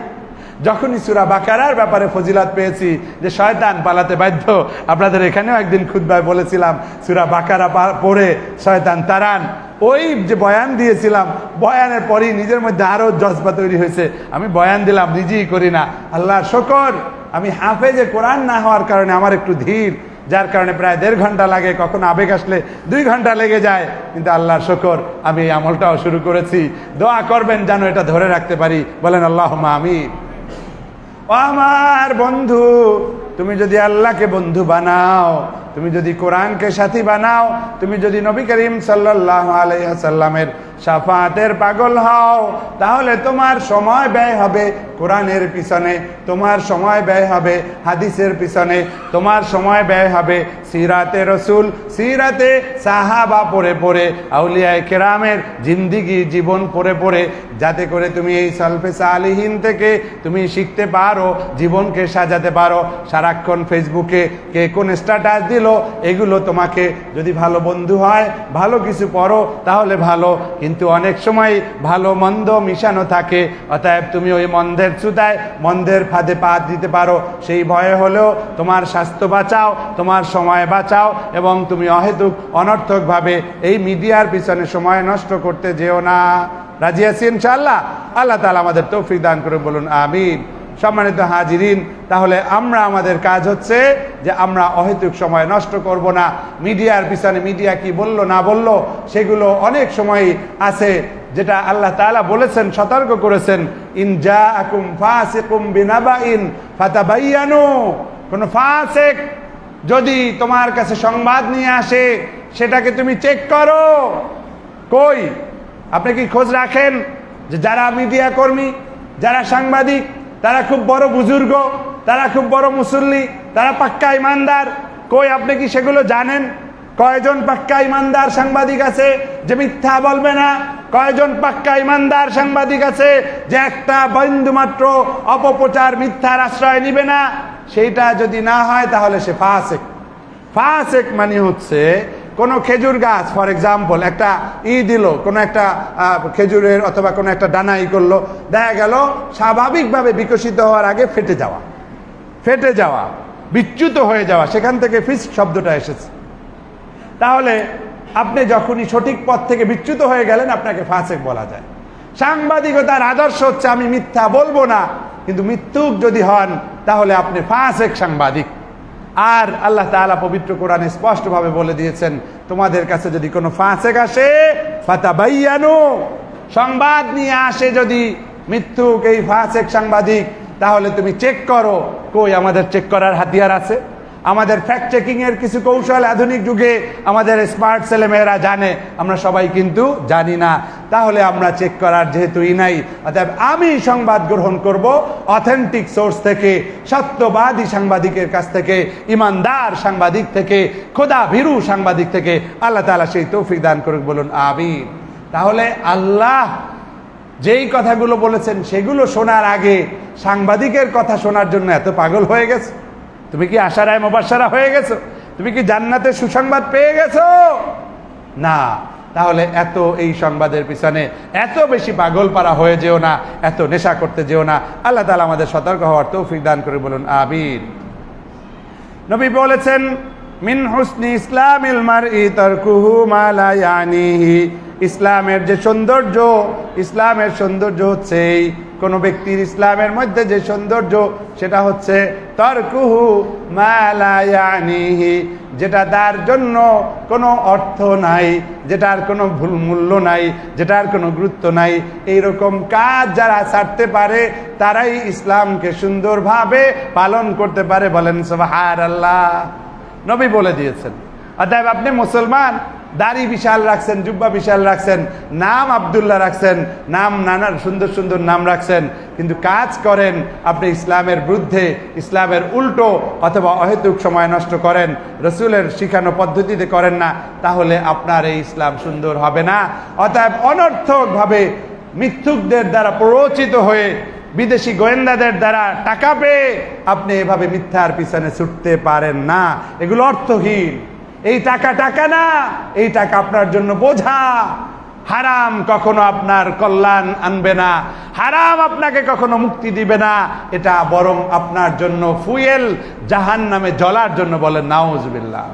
যখনই সূরা বাকারার ব্যাপারে ফজিলাত পেয়েছি যে শয়তান পালাতে বাধ্য, আপনাদের এখানেও একদিন খুতবায় বলেছিলাম সূরা বাকারা পড়ে শয়তান তাড়ান। ওই যে বয়ান দিয়েছিলাম, বয়ানের পরই নিজের মধ্যে আরো জজবা তৈরি হয়েছে। আমি বয়ান দিলাম, নিজেই করি না। আল্লাহর শুকর, আমি হাফেজে কোরআন না হওয়ার কারণে আমার একটু ধীর, যার কারণে প্রায় 1.5 ঘন্টা লাগে, কখনো আবেগ আসলে 2 ঘন্টা লেগে যায়। কিন্তু আল্লাহর শুকর, আমি এই আমলটাও শুরু করেছি। দোয়া করবেন যেন এটা ধরে রাখতে পারি, বলেন আল্লাহুম্মা আমিন। ও আমার বন্ধু, তুমি যদি আল্লাহকে বন্ধু বানাও, তুমি যদি কোরআনকে সাথী বানাও, তুমি যদি নবী করিম সাল্লাল্লাহু আলাইহি ওয়াসাল্লামের শাফাতের পাগল হও, তাহলে তোমার সময় ব্যয় হবে কোরআনের পিছনে, তোমার সময় ব্যয় হবে হাদিসের পিছনে, তোমার সময় ব্যয় হবে সিরাতে রসুল, সিরাতে সাহাবা পড়ে পড়ে, আউলিয়ায়ে কেরামের জিন্দিগি জীবন পড়ে পড়ে, যাতে করে তুমি এই সালফে সালিহিন থেকে তুমি শিখতে পারো, জীবনকে সাজাতে পারো। সারাক্ষণ ফেসবুকে কে কোন স্ট্যাটাস দিল, এগুলো তোমাকে, যদি ভালো বন্ধু হয়, ভালো কিছু পড়ো তাহলে ভালো, কিন্তু অনেক সময় ভালো মন্দ মিশানো থাকে। অতএব তুমি ওই মন্দের চুতায়, মন্দের ফাঁদে পা দিতে পারো। সেই ভয়ে হলেও তোমার স্বাস্থ্য বাঁচাও, তোমার সময় বাঁচাও, এবং তুমি অহেতুক অনর্থকভাবে এই মিডিয়ার পিছনে সময় নষ্ট করতে যেও না। রাজি আছি ইনশাআল্লাহ? আল্লাহ তাআলা আমাদের তৌফিক দান করে, বলুন আমিন। সম্মানিত হাজিরিন, তাহলে আমাদের কাজ হচ্ছে যে আমরা অহেতুক সময় নষ্ট করব না। মিডিয়ার পিছনে মিডিয়া কি বলল না বলল, সেগুলো অনেক সময় আছে যেটা আল্লাহ তাআলা বলেছেন, সতর্ক করেছেন, ইন জাআকুম ফাসিকুম বিনাবাইন ফাতাবায়ানু। কোন ফাসিক যদি তোমার কাছে সংবাদ নিয়ে আসে, সেটাকে তুমি চেক করো। কই, আপনি কি খোঁজ রাখেন যে যারা মিডিয়া কর্মী, যারা সাংবাদিক, তারা খুব বড় বুজুর্গ, তারা খুব বড় মুসল্লি, তারা পাক্কা ইমানদার? কই, আপনি কি সেগুলো জানেন? কয়জন পাক্কা ইমানদার সাংবাদিক আছে যে মিথ্যা বলবে না? কয়জন পাক্কা ইমানদার সাংবাদিক আছে যে একটা বিন্দুমাত্র অপপ্রচার, মিথ্যার আশ্রয় নিবে না? সেইটা যদি না হয় তাহলে সে ফাসিক। ফাসিক মানে হচ্ছে কোন খেজুর গাছ, ফর এক্সাম্পল, একটা দিল, কোন একটা খেজুরের অথবা কোন একটা ডানা করলো, দেখা গেল স্বাভাবিকভাবে বিকশিত হওয়ার আগে ফেটে যাওয়া, বিচ্যুত হয়ে যাওয়া, সেখান থেকে ফিস্ট শব্দটা এসেছে। তাহলে আপনি যখনই সঠিক পথ থেকে বিচ্যুত হয়ে গেলেন, আপনাকে ফাসিক বলা যায়। সাংবাদিকতার আদর্শ হচ্ছে আমি মিথ্যা বলবো না, কিন্তু মিথ্যুক যদি হন তাহলে আপনি ফাসিক সাংবাদিক। আর আল্লাহ তাআলা পবিত্র কোরআনে স্পষ্টভাবে বলে দিয়েছেন, তোমাদের কাছে যদি কোনো ফাসিক আসে, ফাতাবায়ানু, সংবাদ নিয়ে আসে যদি মিথ্যুক, এই ফাসিক সাংবাদিক, তাহলে তুমি চেক করো। কই, আমাদের চেক করার হাতিয়ার আছে? আমাদের ফ্যাক্ট চেকিং এর কিছু কৌশল আধুনিক যুগে আমাদের স্মার্ট ছেলেমেয়েরা জানে, আমরা সবাই কিন্তু জানি না। তাহলে আমরা চেক করার যেহেতু নাই, অতএব আমি সংবাদ গ্রহণ করব অথেন্টিক সোর্স থেকে, সত্যবাদী সাংবাদিকের কাছ থেকে, ইমানদার সাংবাদিক থেকে, খোদা ভীরু সাংবাদিক থেকে। আল্লাহ তাআলা সেই তৌফিক দান করুক, বলুন আমিন। তাহলে আল্লাহ যেই কথাগুলো বলেছেন সেগুলো শোনার আগে সাংবাদিকের কথা শোনার জন্য এত পাগল হয়ে গেছে? তুমি কি আশারায়ে মুবাশশারা হয়ে গেছো? তুমি কি জান্নাতের সুসংবাদ পেয়ে গেছো? না। তাহলে এত এই সংবাদের পিছনে এত বেশি পাগল পারা হয়ে যেও না, এত নেশা করতে যেও না। আল্লাহ তাআলা আমাদের সতর্ক হওয়ার তৌফিক দান করে, বলুন আমিন। নবী বলেছেন, মিন হুসনি ইসলামিল মারই তারকুহু মা লা ইয়ানিহি। ইসলামের যে সৌন্দর্য, ইসলামের সৌন্দর্য হচ্ছে কোনো ব্যক্তির ইসলামের মধ্যে যে সৌন্দর্য সেটা হচ্ছে তারকুহু মা লা ইয়ানিহি, যেটা তার জন্য কোনো অর্থ নাই, যেটার কোনো মূল্য নাই, যেটার কোনো গুরুত্ব নাই, এইরকম কাজ যারা ছাড়তে পারে তারাই ইসলামকে সুন্দরভাবে পালন করতে পারে। বলেন সুবহানাল্লাহ। নবী বলে দিয়েছেন। অতএব আপনি মুসলমান, দাড়ি বিশাল রাখছেন, জুব্বা বিশাল রাখছেন, নাম আব্দুল্লাহ রাখছেন, নাম নানা সুন্দর সুন্দর নাম রাখছেন, কিন্তু কাজ করেন আপনি ইসলামের বিরুদ্ধে, ইসলামের উল্টো, অথবা অহেতুক সময় নষ্ট করেন, রসুলের শিখানো পদ্ধতিতে করেন না, তাহলে আপনার এই ইসলাম সুন্দর হবে না। অতএব অনর্থকভাবে মিথ্যুকদের দ্বারা প্ররোচিত হয়ে, বিদেশি গোয়েন্দাদের দ্বারা টাকা পেয়ে আপনি এভাবে মিথ্যার পিছনে ছুটতে পারেন না। এগুলো অর্থহীন। এই টাকা না, এই টাকা আপনার জন্য বোঝা। হারাম কখনো আপনার কল্যাণ আনবে না, হারাম আপনাকে কখনো মুক্তি দিবে না, এটা বরং আপনার জন্য ফুয়েল, জাহান্নামে জ্বলার জন্য। বলেন নাউজুবিল্লাহ।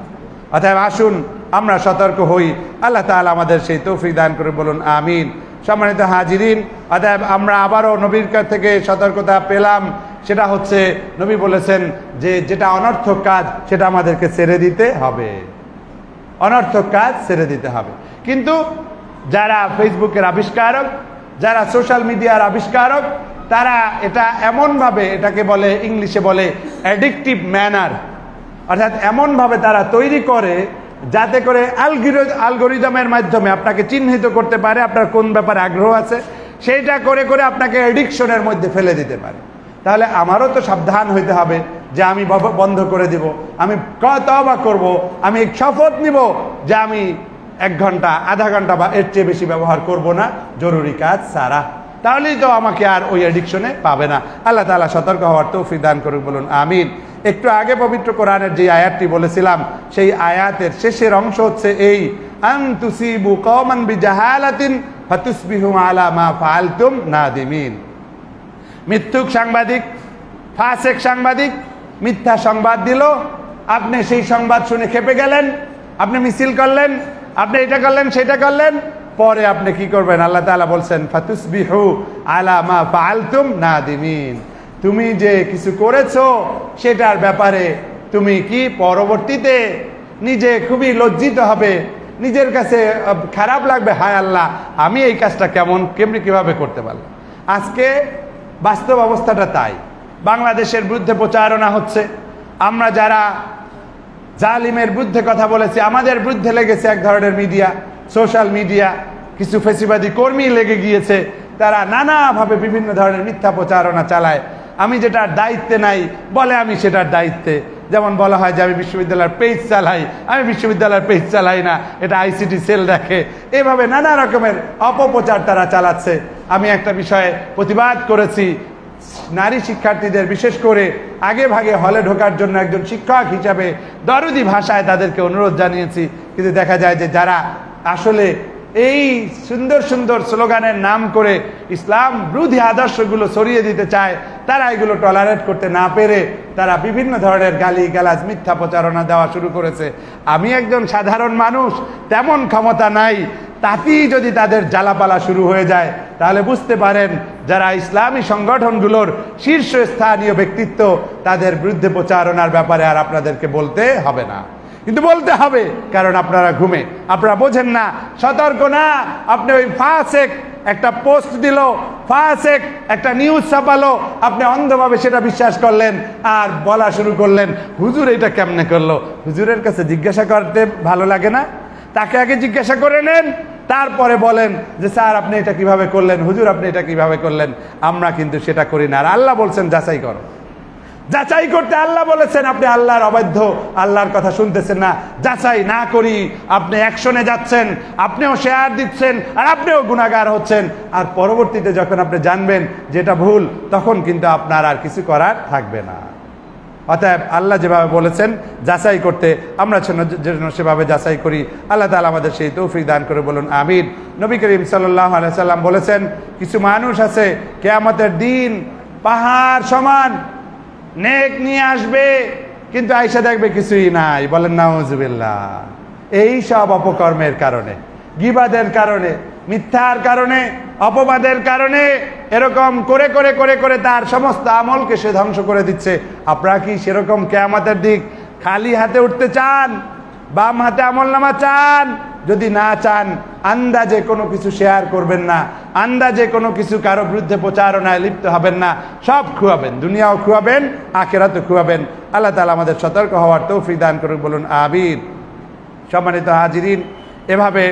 অতএব আসুন আমরা সতর্ক হই। আল্লাহ তাআলা আমাদের সেই তৌফিক দান করে বলুন আমিন। সম্মানিত হাজিরিন, অতএব আমরা আবারও নবীর কাছ থেকে সতর্কতা পেলাম। সেটা হচ্ছে নবী বলেছেন যে যেটা অনর্থক কাজ সেটা আমাদেরকে ছেড়ে দিতে হবে, অনর্থক কাজ ছেড়ে দিতে হবে। কিন্তু যারা ফেসবুকের আবিষ্কারক, যারা সোশ্যাল মিডিয়ার আবিষ্কারক, তারা এটা এমনভাবে, এটাকে বলে ইংলিশে বলে অ্যাডিকটিভ ম্যানার, অর্থাৎ এমনভাবে তারা তৈরি করে যাতে করে অ্যালগরিদমের মাধ্যমে আপনাকে চিহ্নিত করতে পারে আপনার কোন ব্যাপারে আগ্রহ আছে, সেইটা করে করে আপনাকে অ্যাডিকশনের মধ্যে ফেলে দিতে পারে। তাহলে আমারও তো সাবধান হইতে হবে যে আমি বন্ধ করে দিব, আমি তওবা করব, আমি শপথ নিব যে আমি 1 ঘন্টা, আধা ঘন্টা বা এর চেয়ে বেশি ব্যবহার করব না জরুরি কাজ ছাড়া। তাহলেই তো আমাকে আর ওই অ্যাডিকশনে পাবে না। আল্লাহ তাআলা সতর্ক হওয়ার তৌফিক দান করুন, বলুন আমিন। একটু আগে পবিত্র কোরআনের যে আয়াতটি বলেছিলাম, সেই আয়াতের শেষের অংশ হচ্ছে এই, আন তুসিবু কওমান বিজাহালাতিন ফাতুসবিহু আলা মা ফাআলতুম নাদিমিন। মিথ্যুক সাংবাদিক, ফাসেক সাংবাদিক মিথ্যা সংবাদ দিল, আপনি সেই সংবাদ শুনে খেপে গেলেন, আপনি মিছিল করলেন, আপনি এটা করলেন সেটা করলেন, পরে আপনি কি করবেন? আল্লাহ তাআলা বলছেন ফাতুসবিহু আলা মা ফাআলতুম নাদিমিন। তুমি যে কিছু করেছো সেটার ব্যাপারে তুমি কি পরবর্তীতে নিজে খুবই লজ্জিত হবে, নিজের কাছে খারাপ লাগবে, হায় আল্লাহ আমি এই কাজটা কিভাবে করতে পারলাম। আজকে বাস্তব অবস্থাটা তাই। বাংলাদেশের বিরুদ্ধে প্রচারণা হচ্ছে, আমরা যারা জালিমের বিরুদ্ধে কথা বলেছি, আমাদের বিরুদ্ধে লেগেছে এক ধরনের মিডিয়া, সোশ্যাল মিডিয়া, কিছু ফেসিবাদী কর্মী লেগে গিয়েছে, তারা নানাভাবে বিভিন্ন ধরনের মিথ্যা প্রচারণা চালায়। আমি যেটার দায়িত্বে নাই বলে আমি সেটার দায়িত্বে, যেমন বলা হয় যে আমি বিশ্ববিদ্যালয়ের পেজ চালাই, আমি বিশ্ববিদ্যালয়ের পেজ চালাই না, এটা আইসিটি সেল দেখে। এভাবে নানা রকমের অপপ্রচার তারা চালাচ্ছে। আমি একটা বিষয়ে প্রতিবাদ করেছি, নারী শিক্ষার্থীদের বিশেষ করে আগে ভাগে হলে ঢোকার জন্য একজন শিক্ষক হিসাবে দরদি ভাষায় তাদেরকে অনুরোধ জানিয়েছি। কিন্তু দেখা যায় যে যারা আসলে এই সুন্দর সুন্দর স্লোগানের নাম করে ইসলাম বিরোধী আদর্শগুলো ছড়িয়ে দিতে চায়, তারা এগুলো টলারেট করতে না পেরে তারা বিভিন্ন ধরনের গালি গালাজ মিথ্যা প্রচারণা দেওয়া শুরু করেছে। আমি একজন সাধারণ মানুষ, তেমন ক্ষমতা নাই, তাতেই যদি তাদের জ্বালাপালা শুরু হয়ে যায় তাহলে বুঝতে পারেন যারা ইসলামী সংগঠনগুলোর শীর্ষস্থানীয় ব্যক্তিত্ব, তাদের বিরুদ্ধে প্রচারণার ব্যাপারে আর আপনাদেরকে বলতে হবে না। কিন্তু বলতে হবে, কারণ আপনারা ঘুমে, আপনারা বোঝেন না, সতর্ক না। আপনি ওই ফাসেক একটা পোস্ট দিল, ফাসেক একটা নিউজ ছাপালো, আপনি অন্ধভাবে সেটা বিশ্বাস করলেন আর বলা শুরু করলেন হুজুর এটা কেমনে করলো। হুজুরের কাছে জিজ্ঞাসা করতে ভালো লাগে না? তাকে আগে জিজ্ঞাসা করে নেন, তারপরে বলেন যে স্যার আপনি এটা কিভাবে করলেন, হুজুর আপনি এটা কিভাবে করলেন। আমরা কিন্তু সেটা করি না। আর আল্লাহ বলছেন যাচাই করো, যাচাই করতে আল্লাহ বলেছেন। আপনি আল্লাহর অবাধ্য, আল্লাহর কথা শুনতেছেন না, যাচাই না করি আপনি অ্যাকশনে যাচ্ছেন, আপনিও শেয়ার দিচ্ছেন আর আপনিও গুনাহগার হচ্ছেন। আর পরবর্তীতে যখন আপনি জানবেন যেটা ভুল, তখন কিন্তু আপনার আর কিছু করার থাকবে না। অতএব আল্লাহ যেভাবে বলেছেন যাচাই করতে, আমরা যেন সেভাবে যাচাই করি। আল্লাহ তাআলা আমাদের সেই তৌফিক দান করে, বলুন আমিন। নবী করিম সাল্লাল্লাহু আলাইহি সাল্লাম বলেছেন কিছু মানুষ আছে কিয়ামতের দিন পাহাড় সমান নেক নিয়ে আসবে, কিন্তু আয়েশা দেখবে কিছুই নাই। বলেন নাউজুবিল্লাহ। এই সব অপকর্মের কারণে, গীবাদের কারণে, মিথ্যার কারণে, অপবাদের কারণে এরকম করে করে করে করে তার সমস্ত আমলকে সে ধ্বংস করে দিচ্ছে। আপনারা কি সেরকম কিয়ামতের দিক খালি হাতে উঠতে চান? বাম হাতে আমলনামা চান? যদি না চান, আন্দাজে কোনো কিছু শেয়ার করবেন না, আন্দাজে কোনো কিছু কারো বিরুদ্ধে প্রচারণায় লিপ্ত হবেন না। সব খুয়াবেন, দুনিয়াও খুয়াবেন, আখিরাতও খুয়াবেন। আল্লাহ তাআলা আমাদের সতর্ক হওয়ার তৌফিক দান করুক, বলুন আমিন। সম্মানিত হাজিরিন, এভাবে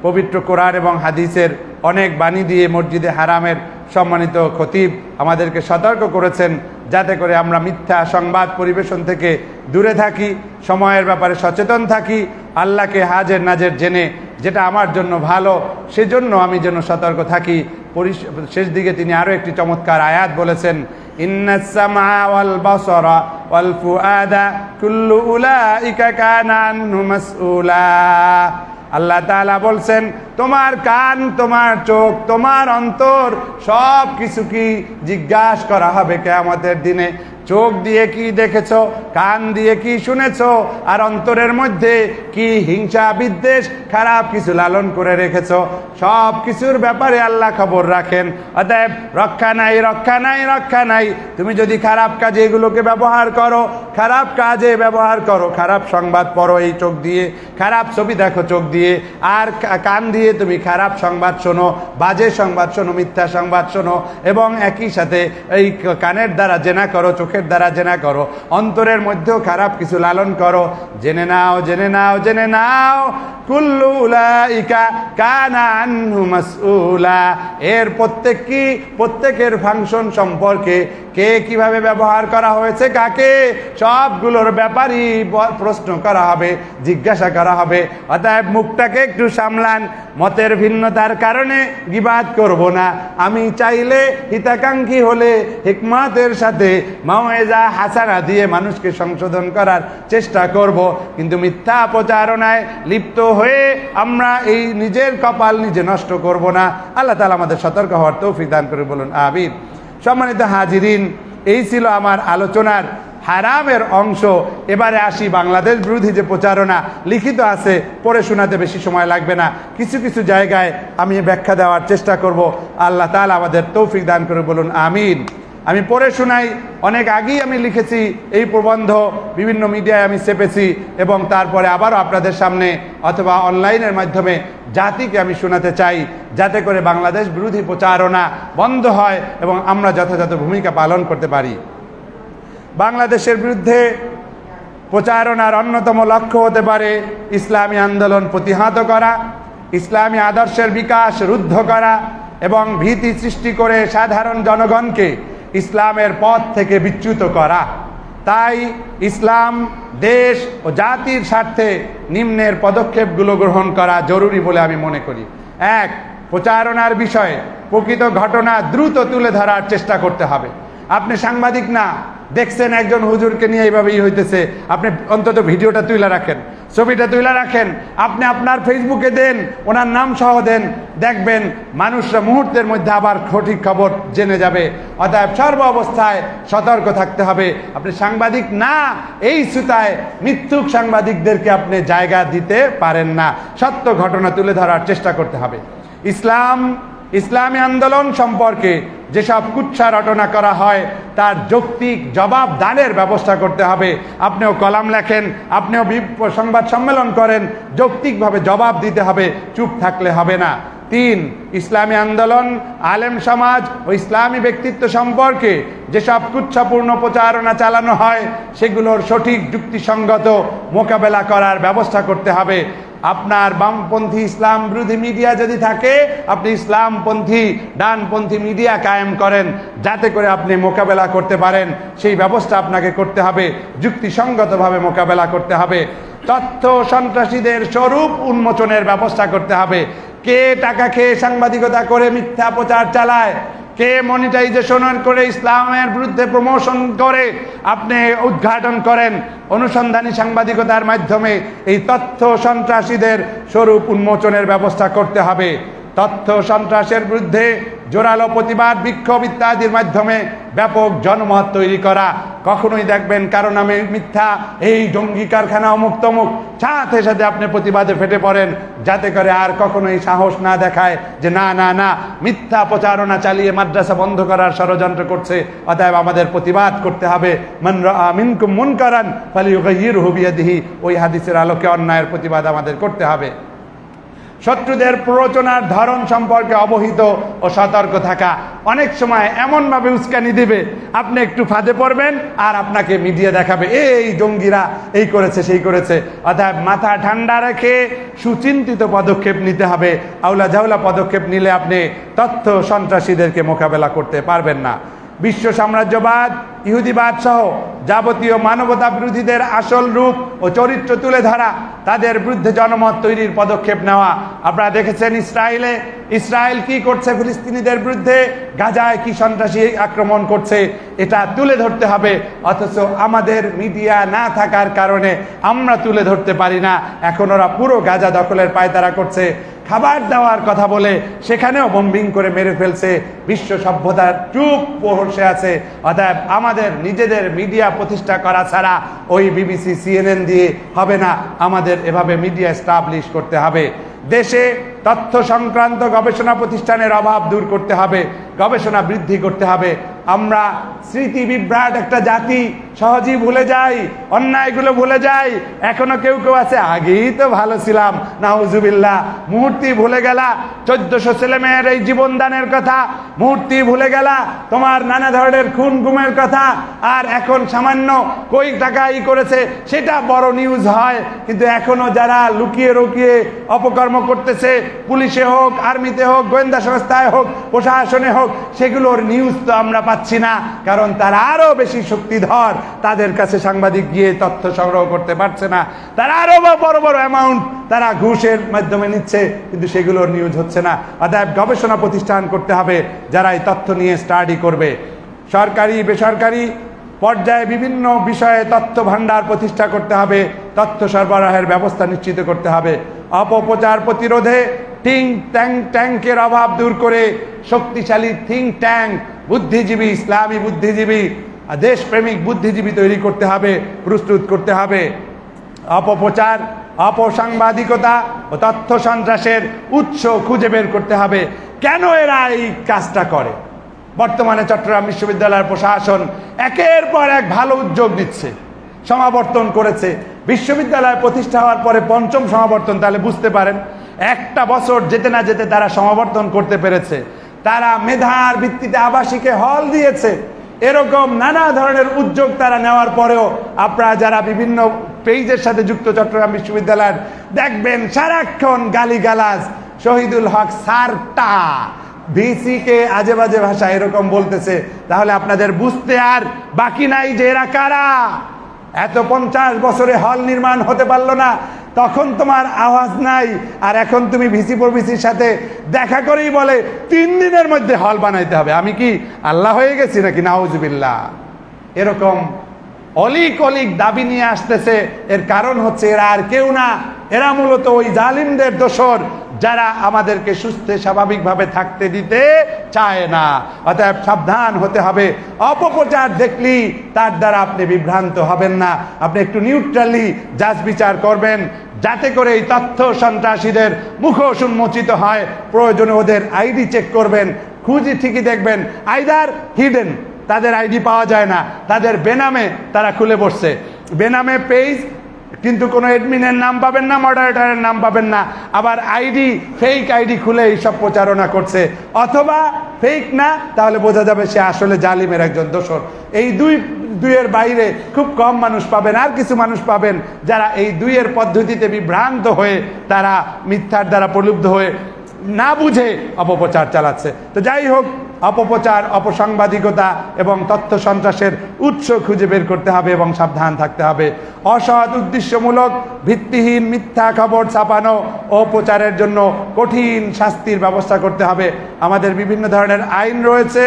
পবিত্র কোরআন এবং হাদিসের অনেক বাণী দিয়ে মসজিদে হারামের সম্মানিত খতিব আমাদেরকে সতর্ক করেছেন, যাতে করে আমরা মিথ্যা সংবাদ পরিবেশন থেকে দূরে থাকি, সময়ের ব্যাপারে সচেতন থাকি, আল্লাহকে হাজের নাজের জেনে যেটা আমার জন্য ভালো সেজন্য আমি যেন সতর্ক থাকি। শেষ দিকে তিনি আরও একটি চমৎকার আয়াত বলেছেন, ইন্নাস সামআ ওয়াল বাসারা ওয়াল ফুআদা কুল্লু উলাইকা কানা আনহু মাসউলা। আল্লাহ তাআলা বলছেন, তোমার কান, তোমার চোখ, তোমার অন্তর সব কিছু কি জিজ্ঞাসা করা হবে কিয়ামতের দিনে। চোখ দিয়ে কি দেখেছো, কান দিয়ে কি শুনেছো, আর অন্তরের মধ্যে কি হিংসা বিদ্বেষ খারাপ কিছু লালন করে রেখেছো, সব কিছুর ব্যাপারে আল্লাহ খবর রাখেন। অতএব রক্ষা নাই, রক্ষা নাই, রক্ষা নাই। তুমি যদি খারাপ কাজে এগুলোকে ব্যবহার করো, খারাপ কাজে ব্যবহার করো, খারাপ সংবাদ পড়ো এই চোখ দিয়ে, খারাপ ছবি দেখো চোখ দিয়ে, আর কান দিয়ে তুমি খারাপ সংবাদ শোনো, বাজে সংবাদ শোনো, মিথ্যা সংবাদ শোনো, এবং একই সাথে এই কানের দ্বারা জেনা করো, চোখের দ্বারা জেনা করো, অন্তরের মধ্যেও খারাপ কিছু লালন করো। জেনে নাও, জেনে নাও, জেনে নাও, কুল্লু উলাইকা কানা আনহু মাসউলা। এর প্রত্যেকের ফাংশন সম্পর্কে কে কিভাবে ব্যবহার করা হয়েছে কাকে, সবগুলোর ব্যাপারই প্রশ্ন করা হবে, জিজ্ঞাসা করা হবে। অতএব মুখটাকে একটু সামলান, মতের ভিন্নতার কারণে গিবাত করব না। আমি চাইলে হিতাকাঙ্ক্ষী হলে হিকমতের সাথে মাওয়েজা হাসানা দিয়ে মানুষকে সংশোধন করার চেষ্টা করব, কিন্তু মিথ্যা প্রচারণায় লিপ্ত হয়ে আমরা এই নিজের কপাল নিজে নষ্ট করব না। আল্লাহ তাআলা আমাদের সতর্ক হওয়ার তৌফিক দান করে, বলুন আমিন। সম্মানিত হাজিরিন, এই ছিল আমার আলোচনার হারামের অংশ। এবারে আসি বাংলাদেশ বিরোধী যে প্রচারণা লিখিত আছে, পড়ে শোনাতে বেশি সময় লাগবে না, কিছু কিছু জায়গায় আমি ব্যাখ্যা দেওয়ার চেষ্টা করব। আল্লাহ তাআলা আমাদের তৌফিক দান করে, বলুন আমিন। আমি পড়ে শোনাই। অনেক আগেই আমি লিখেছি এই প্রবন্ধ, বিভিন্ন মিডিয়ায় আমি চেপেছি, এবং তারপরে আবারও আপনাদের সামনে অথবা অনলাইনের মাধ্যমে জাতিকে আমি শোনাতে চাই, যাতে করে বাংলাদেশ বিরোধী প্রচারণা বন্ধ হয় এবং আমরা যথাযথ ভূমিকা পালন করতে পারি। বাংলাদেশের বিরুদ্ধে প্রচারণার অন্যতম লক্ষ্য হতে পারে ইসলামী আন্দোলন প্রতিহত করা, ইসলামী আদর্শের বিকাশ রুদ্ধ করা এবং ভীতি সৃষ্টি করে সাধারণ জনগণকে ইসলামের পথ থেকে বিচ্যুত করা। তাই ইসলাম, দেশ ও জাতির স্বার্থে নিম্নের পদক্ষেপগুলো গ্রহণ করা জরুরি বলে আমি মনে করি। এক, প্রচারণার বিষয়ে প্রকৃত ঘটনা দ্রুত তুলে ধরার চেষ্টা করতে হবে। আপনি সাংবাদিক না, দেখছেন একজন হুজুরকে নিয়ে এইভাবেই হইতেছে, আপনি অন্তত ভিডিওটা তুলে রাখেন, ছবিটা তুলে রাখেন, আপনি আপনার ফেসবুকে দেন, ওনার নাম সহ দেন, দেখবেন মানুষরা মুহূর্তের মধ্যে আবার সঠিক খবর জেনে যাবে। অতএব সর্ব অবস্থায় সতর্ক থাকতে হবে। আপনি সাংবাদিক না, এই সুতায় মিথ্যুক সাংবাদিকদেরকে আপনি জায়গা দিতে পারেন না। সত্য ঘটনা তুলে ধরার চেষ্টা করতে হবে। ইসলামী আন্দোলন সম্পর্কে যেসব কুৎসা রটনা করা হয় তার যৌক্তিক জবাব দানের ব্যবস্থা করতে হবে। আপনিও কলাম লেখেন, আপনিও সংবাদ সম্মেলন করেন, যৌক্তিকভাবে জবাব দিতে হবে, চুপ থাকলে হবে না। 3, ইসলামী আন্দোলন, আলেম সমাজ ও ইসলামী ব্যক্তিত্ব সম্পর্কে যেসব কুৎসাপূর্ণ প্রচারণা চালানো হয় সেগুলোর সঠিক যুক্তিসঙ্গত মোকাবেলা করার ব্যবস্থা করতে হবে। আপনার বামপন্থী ইসলাম বিরোধী মিডিয়া যদি থাকে, আপনি ইসলামপন্থী ডানপন্থী মিডিয়া কায়েম করেন, যাতে করে আপনি মোকাবেলা করতে পারেন। সেই ব্যবস্থা আপনাকে করতে হবে, যুক্তিসঙ্গতভাবে মোকাবেলা করতে হবে। তথ্য সন্ত্রাসীদের স্বরূপ উন্মোচনের ব্যবস্থা করতে হবে। কে টাকা খেয়ে সাংবাদিকতা করে মিথ্যা প্রচার চালায়, কে মনিটাইজেশন করে ইসলামের বিরুদ্ধে প্রমোশন করে, আপনি উদ্ঘাটন করেন। অনুসন্ধানী সাংবাদিকতার মাধ্যমে এই তথ্য সন্ত্রাসীদের স্বরূপ উন্মোচনের ব্যবস্থা করতে হবে। তথ্য সন্ত্রাসের বিরুদ্ধে জোরালো প্রতিবাদ, বিক্ষোভ ইত্যাদির মাধ্যমে ব্যাপক জনমত তৈরি করা। কখনোই দেখবেন কারো নামে মিথ্যা, এই জঙ্গি কারখানা অমুক তমুক, সাথে সাথে আপনি প্রতিবাদে ফেটে পড়েন, যাতে করে আর কখনোই সাহস না দেখায় যে না না না, মিথ্যা প্রচারণা চালিয়ে মাদ্রাসা বন্ধ করার ষড়যন্ত্র করছে, অতএব আমাদের প্রতিবাদ করতে হবে। মান রাআ মিনকুম মুনকারান ফালিয়ুগাইয়িরহু বিয়াদিহি, ওই হাদিসের আলোকে অন্যায়ের প্রতিবাদ আমাদের করতে হবে। শত্রুদের প্ররোচনার ধরন সম্পর্কে অবহিত ও সতর্ক থাকা। অনেক সময় এমনভাবে উস্কানি দিবে, আপনি একটু ফাঁদে পড়বেন আর আপনাকে মিডিয়া দেখাবে এই জঙ্গিরা এই করেছে সেই করেছে। অর্থাৎ মাথা ঠান্ডা রেখে সুচিন্তিত পদক্ষেপ নিতে হবে। আউলা ঝাউলা পদক্ষেপ নিলে আপনি তথ্য সন্ত্রাসীদেরকে মোকাবেলা করতে পারবেন না। বিশ্ব সাম্রাজ্যবাদ, ইহুদিবাদ সহ যাবতীয় মানবতা বিরোধীদের আসল রূপ ও চরিত্র তুলে ধরা, তাদের বিরুদ্ধে জনমত তৈরির পদক্ষেপ নেওয়া। আপনারা দেখেছেন ইসরায়েল কি করছে ফিলিস্তিনিদের বিরুদ্ধে, গাজায় কি সন্ত্রাসী আক্রমণ করছে, এটা তুলে ধরতে হবে। অথচ আমাদের মিডিয়া না থাকার কারণে আমরা তুলে ধরতে পারি না। এখন ওরা পুরো গাজা দখলের পায়তারা করছে, খাবার দেওয়ার কথা বলে সেখানেও বম্বিং করে মেরে ফেলছে। বিশ্ব সভ্যতার চুপ বসে আছে। অতএব আমাদের নিজেদের মিডিয়া প্রতিষ্ঠা করা ছাড়া ওই বিবিসি সিএনএন দিয়ে হবে না, আমাদের এভাবে মিডিয়া এস্টাবলিশ করতে হবে। দেশে তথ্য সংক্রান্ত গবেষণা প্রতিষ্ঠানের অভাব দূর করতে হবে, গবেষণা বৃদ্ধি করতে হবে। আমরা স্মৃতি বিভ্রাট একটা জাতি, সহজেই ভুলে যাই, অন্যায়গুলো ভুলে যাই। এখনো কেউ কেউ আছে আগেই তো ভালো ছিলাম, নাউজুবিল্লাহ, মুহূর্তে ভুলে গেলা 1400 ছেলেমেয়ের এই জীবনদানের কথা, মুহূর্তে ভুলে গেলা তোমার নানা ধরনের খুন গুমের কথা, আর এখন সামান্য কই টাকা করেছে সেটা বড় নিউজ হয়। কিন্তু এখনো যারা লুকিয়ে রুকিয়ে অপকর্ম করতেছে, পুলিশে হোক, আর্মিতে হোক, গোয়েন্দা সংস্থায় হোক, প্রশাসনে হোক, সেগুলোর নিউজ তো আমরা পাচ্ছি না, কারণ তারা আরো বেশি শক্তিধর। তাদের কাছে সাংবাদিক গিয়ে তথ্য সংগ্রহ করতে পারছে না, তারা আরো বড় বড় অ্যামাউন্ট তারা ঘুষের মাধ্যমে নিচ্ছে, কিন্তু সেগুলোর নিউজ হচ্ছে না। অতএব গবেষণা প্রতিষ্ঠান করতে হবে যারা এই তথ্য নিয়ে স্টাডি করবে। সরকারি বেসরকারি পর্যায়ে বিভিন্ন বিষয়ে তথ্য ভান্ডার প্রতিষ্ঠা করতে হবে, তথ্য সরবরাহের ব্যবস্থা নিশ্চিত করতে হবে। অপপ্রচার প্রতিরোধে থিঙ্ক ট্যাঙ্কের অভাব দূর করে শক্তিশালী থিঙ্ক ট্যাঙ্ক, বুদ্ধিজীবী, ইসলামী বুদ্ধিজীবী, দেশপ্রেমিক বুদ্ধিজীবী তৈরি করতে হবে, প্রস্তুত করতে হবে। অপপ্রচার, অপসাংবাদিকতা ও তথ্য সন্ত্রাসের উৎস খুঁজে বের করতে হবে, কেন এরা এই কাজটা করে। বর্তমানে চট্টগ্রাম বিশ্ববিদ্যালয়ের প্রশাসন একের পর এক ভালো উদ্যোগ নিচ্ছে, সমাবর্তন করেছে। বিশ্ববিদ্যালয় প্রতিষ্ঠা হওয়ার পরে ৫ম সমাবর্তন, তাহলে বুঝতে পারেন একটা বছর যেতে না যেতে তারা সমাবর্তন করতে পেরেছে। তারা মেধার ভিত্তিতে আবাসিকে হল দিয়েছে। এরকম নানা ধরনের উদ্যোগ তারা নেওয়ার পরেও আপনারা যারা বিভিন্ন পেজের সাথে যুক্ত চট্টগ্রাম বিশ্ববিদ্যালয়ের, দেখবেন সারাক্ষণ গালিগালাজ, শহীদুল হক স্যারটা ভিসি কে আজে বাজে ভাষা এরকম বলতেছে। তাহলে আপনাদের বুঝতে আর বাকি নাই যে এরা কারা। এত 50 বছরে হল নির্মাণ হতে পারলো না, তখন তোমার আওয়াজ নাই, আর এখন তুমি ভিসি প্রভিসির সাথে দেখা করেই বলে 3 দিনের মধ্যে হল বানাইতে হবে। আমি কি আল্লাহ হয়ে গেছি নাকি? নাউজুবিল্লাহ। এরকম অলিক অলিক দাবি নিয়ে আসতেছে। এর কারণ হচ্ছে এরা আর কেউ না, এরা মূলত ওই জালিমদের দোসর, যারা আমাদেরকে সুস্থ স্বাভাবিকভাবে থাকতে দিতে চায় না। অতএব সাবধান হতে হবে। অপপ্রচার দেখলি তার দ্বারা আপনি বিভ্রান্ত হবেন না, আপনি একটু নিউট্রালি জাজ বিচার করবেন, যাতে করে এই তথ্য সন্ত্রাসীদের মুখোশ উন্মোচিত হয়। প্রয়োজনে ওদের আইডি চেক করবেন, খুঁজে ঠিকই দেখবেন আইদার হিডেন, তাদের আইডি পাওয়া যায় না, তাদের বেনামে তারা খুলে বসছে, বেনামে পেজ, কিন্তু কোনো অ্যাডমিনের নাম পাবেন না, মডারেটরের নাম পাবেন না। আবার আইডি, ফেক আইডি খুলে এইসব প্রচারণা করছে, অথবা ফেক না, তাহলে বোঝা যাবে সে আসলে জালিমের একজন দোসর। এই দুইয়ের বাইরে খুব কম মানুষ পাবেন, আর কিছু মানুষ পাবেন যারা এই দুইয়ের পদ্ধতিতে বিভ্রান্ত হয়ে তারা মিথ্যার দ্বারা প্রলুব্ধ হয়ে না বুঝে অপপ্রচার চালাচ্ছে। তো যাই হোক, অপপ্রচার, অপসাংবাদিকতা এবং তথ্য সন্ত্রাসের উৎস খুঁজে বের করতে হবে এবং সাবধান থাকতে হবে। অসৎ উদ্দেশ্যমূলক ভিত্তিহীন মিথ্যা খবর ছাপানো ও প্রচারের জন্য কঠিন শাস্তির ব্যবস্থা করতে হবে। আমাদের বিভিন্ন ধরনের আইন রয়েছে,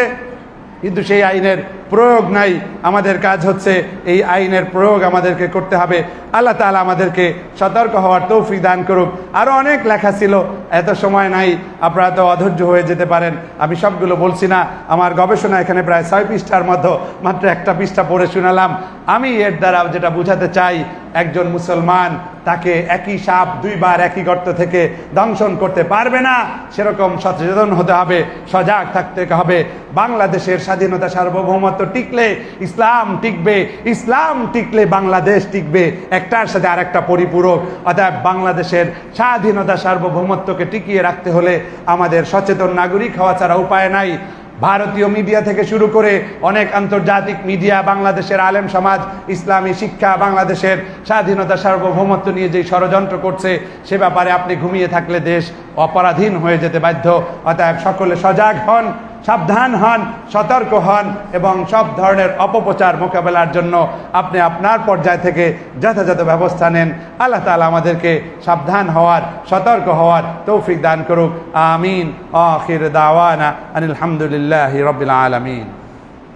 কিন্তু সেই আইনের প্রয়োগ নাই। আমাদের কাজ হচ্ছে এই আইনের প্রয়োগ আমাদেরকে করতে হবে। আল্লাহ তাআলা আমাদেরকে সতর্ক হওয়ার তৌফিক দান করুক। আরও অনেক লেখা ছিল, এত সময় নাই, আপনারা তো অধৈর্য হয়ে যেতে পারেন, আমি সবগুলো বলছি না। আমার গবেষণা এখানে প্রায় 6 পৃষ্ঠার মতো, মাত্র একটা পৃষ্ঠা পড়ে শোনালাম। আমি এর দ্বারা যেটা বোঝাতে চাই, একজন মুসলমান তাকে একই সাপ 2 বার একই গর্ত থেকে দংশন করতে পারবে না। সেরকম সচেতন হতে হবে, সজাগ থাকতে হবে। বাংলাদেশের স্বাধীনতা সার্বভৌমত্ব টিকলে ইসলাম টিকবে, ইসলাম টিকলে বাংলাদেশ টিকবে, একটার সাথে আরেকটা পরিপূরক। অতএব বাংলাদেশের স্বাধীনতা সার্বভৌমত্বকে টিকিয়ে রাখতে হলে আমাদের সচেতন নাগরিক হওয়া ছাড়া উপায় নাই। ভারতীয় মিডিয়া থেকে শুরু করে অনেক আন্তর্জাতিক মিডিয়া বাংলাদেশের আলেম সমাজ, ইসলামী শিক্ষা, বাংলাদেশের স্বাধীনতা সার্বভৌমত্ব নিয়ে যে ষড়যন্ত্র করছে, সে ব্যাপারে আপনি ঘুমিয়ে থাকলে দেশ অপরাধীন হয়ে যেতে বাধ্য। অতএব সকলে সজাগ হন, সাবধান হন, সতর্ক হন এবং সব ধরনের অপপ্রচার মোকাবেলার জন্য আপনি আপনার পর্যায় থেকে যথাযথ ব্যবস্থা নেন। আল্লাহ তাআলা আমাদেরকে সাবধান হওয়ার, সতর্ক হওয়ার তৌফিক দান করুক। আমিন। আখির দাওয়ানা আনিল হামদুলিল্লাহি রাব্বিল আলামিন।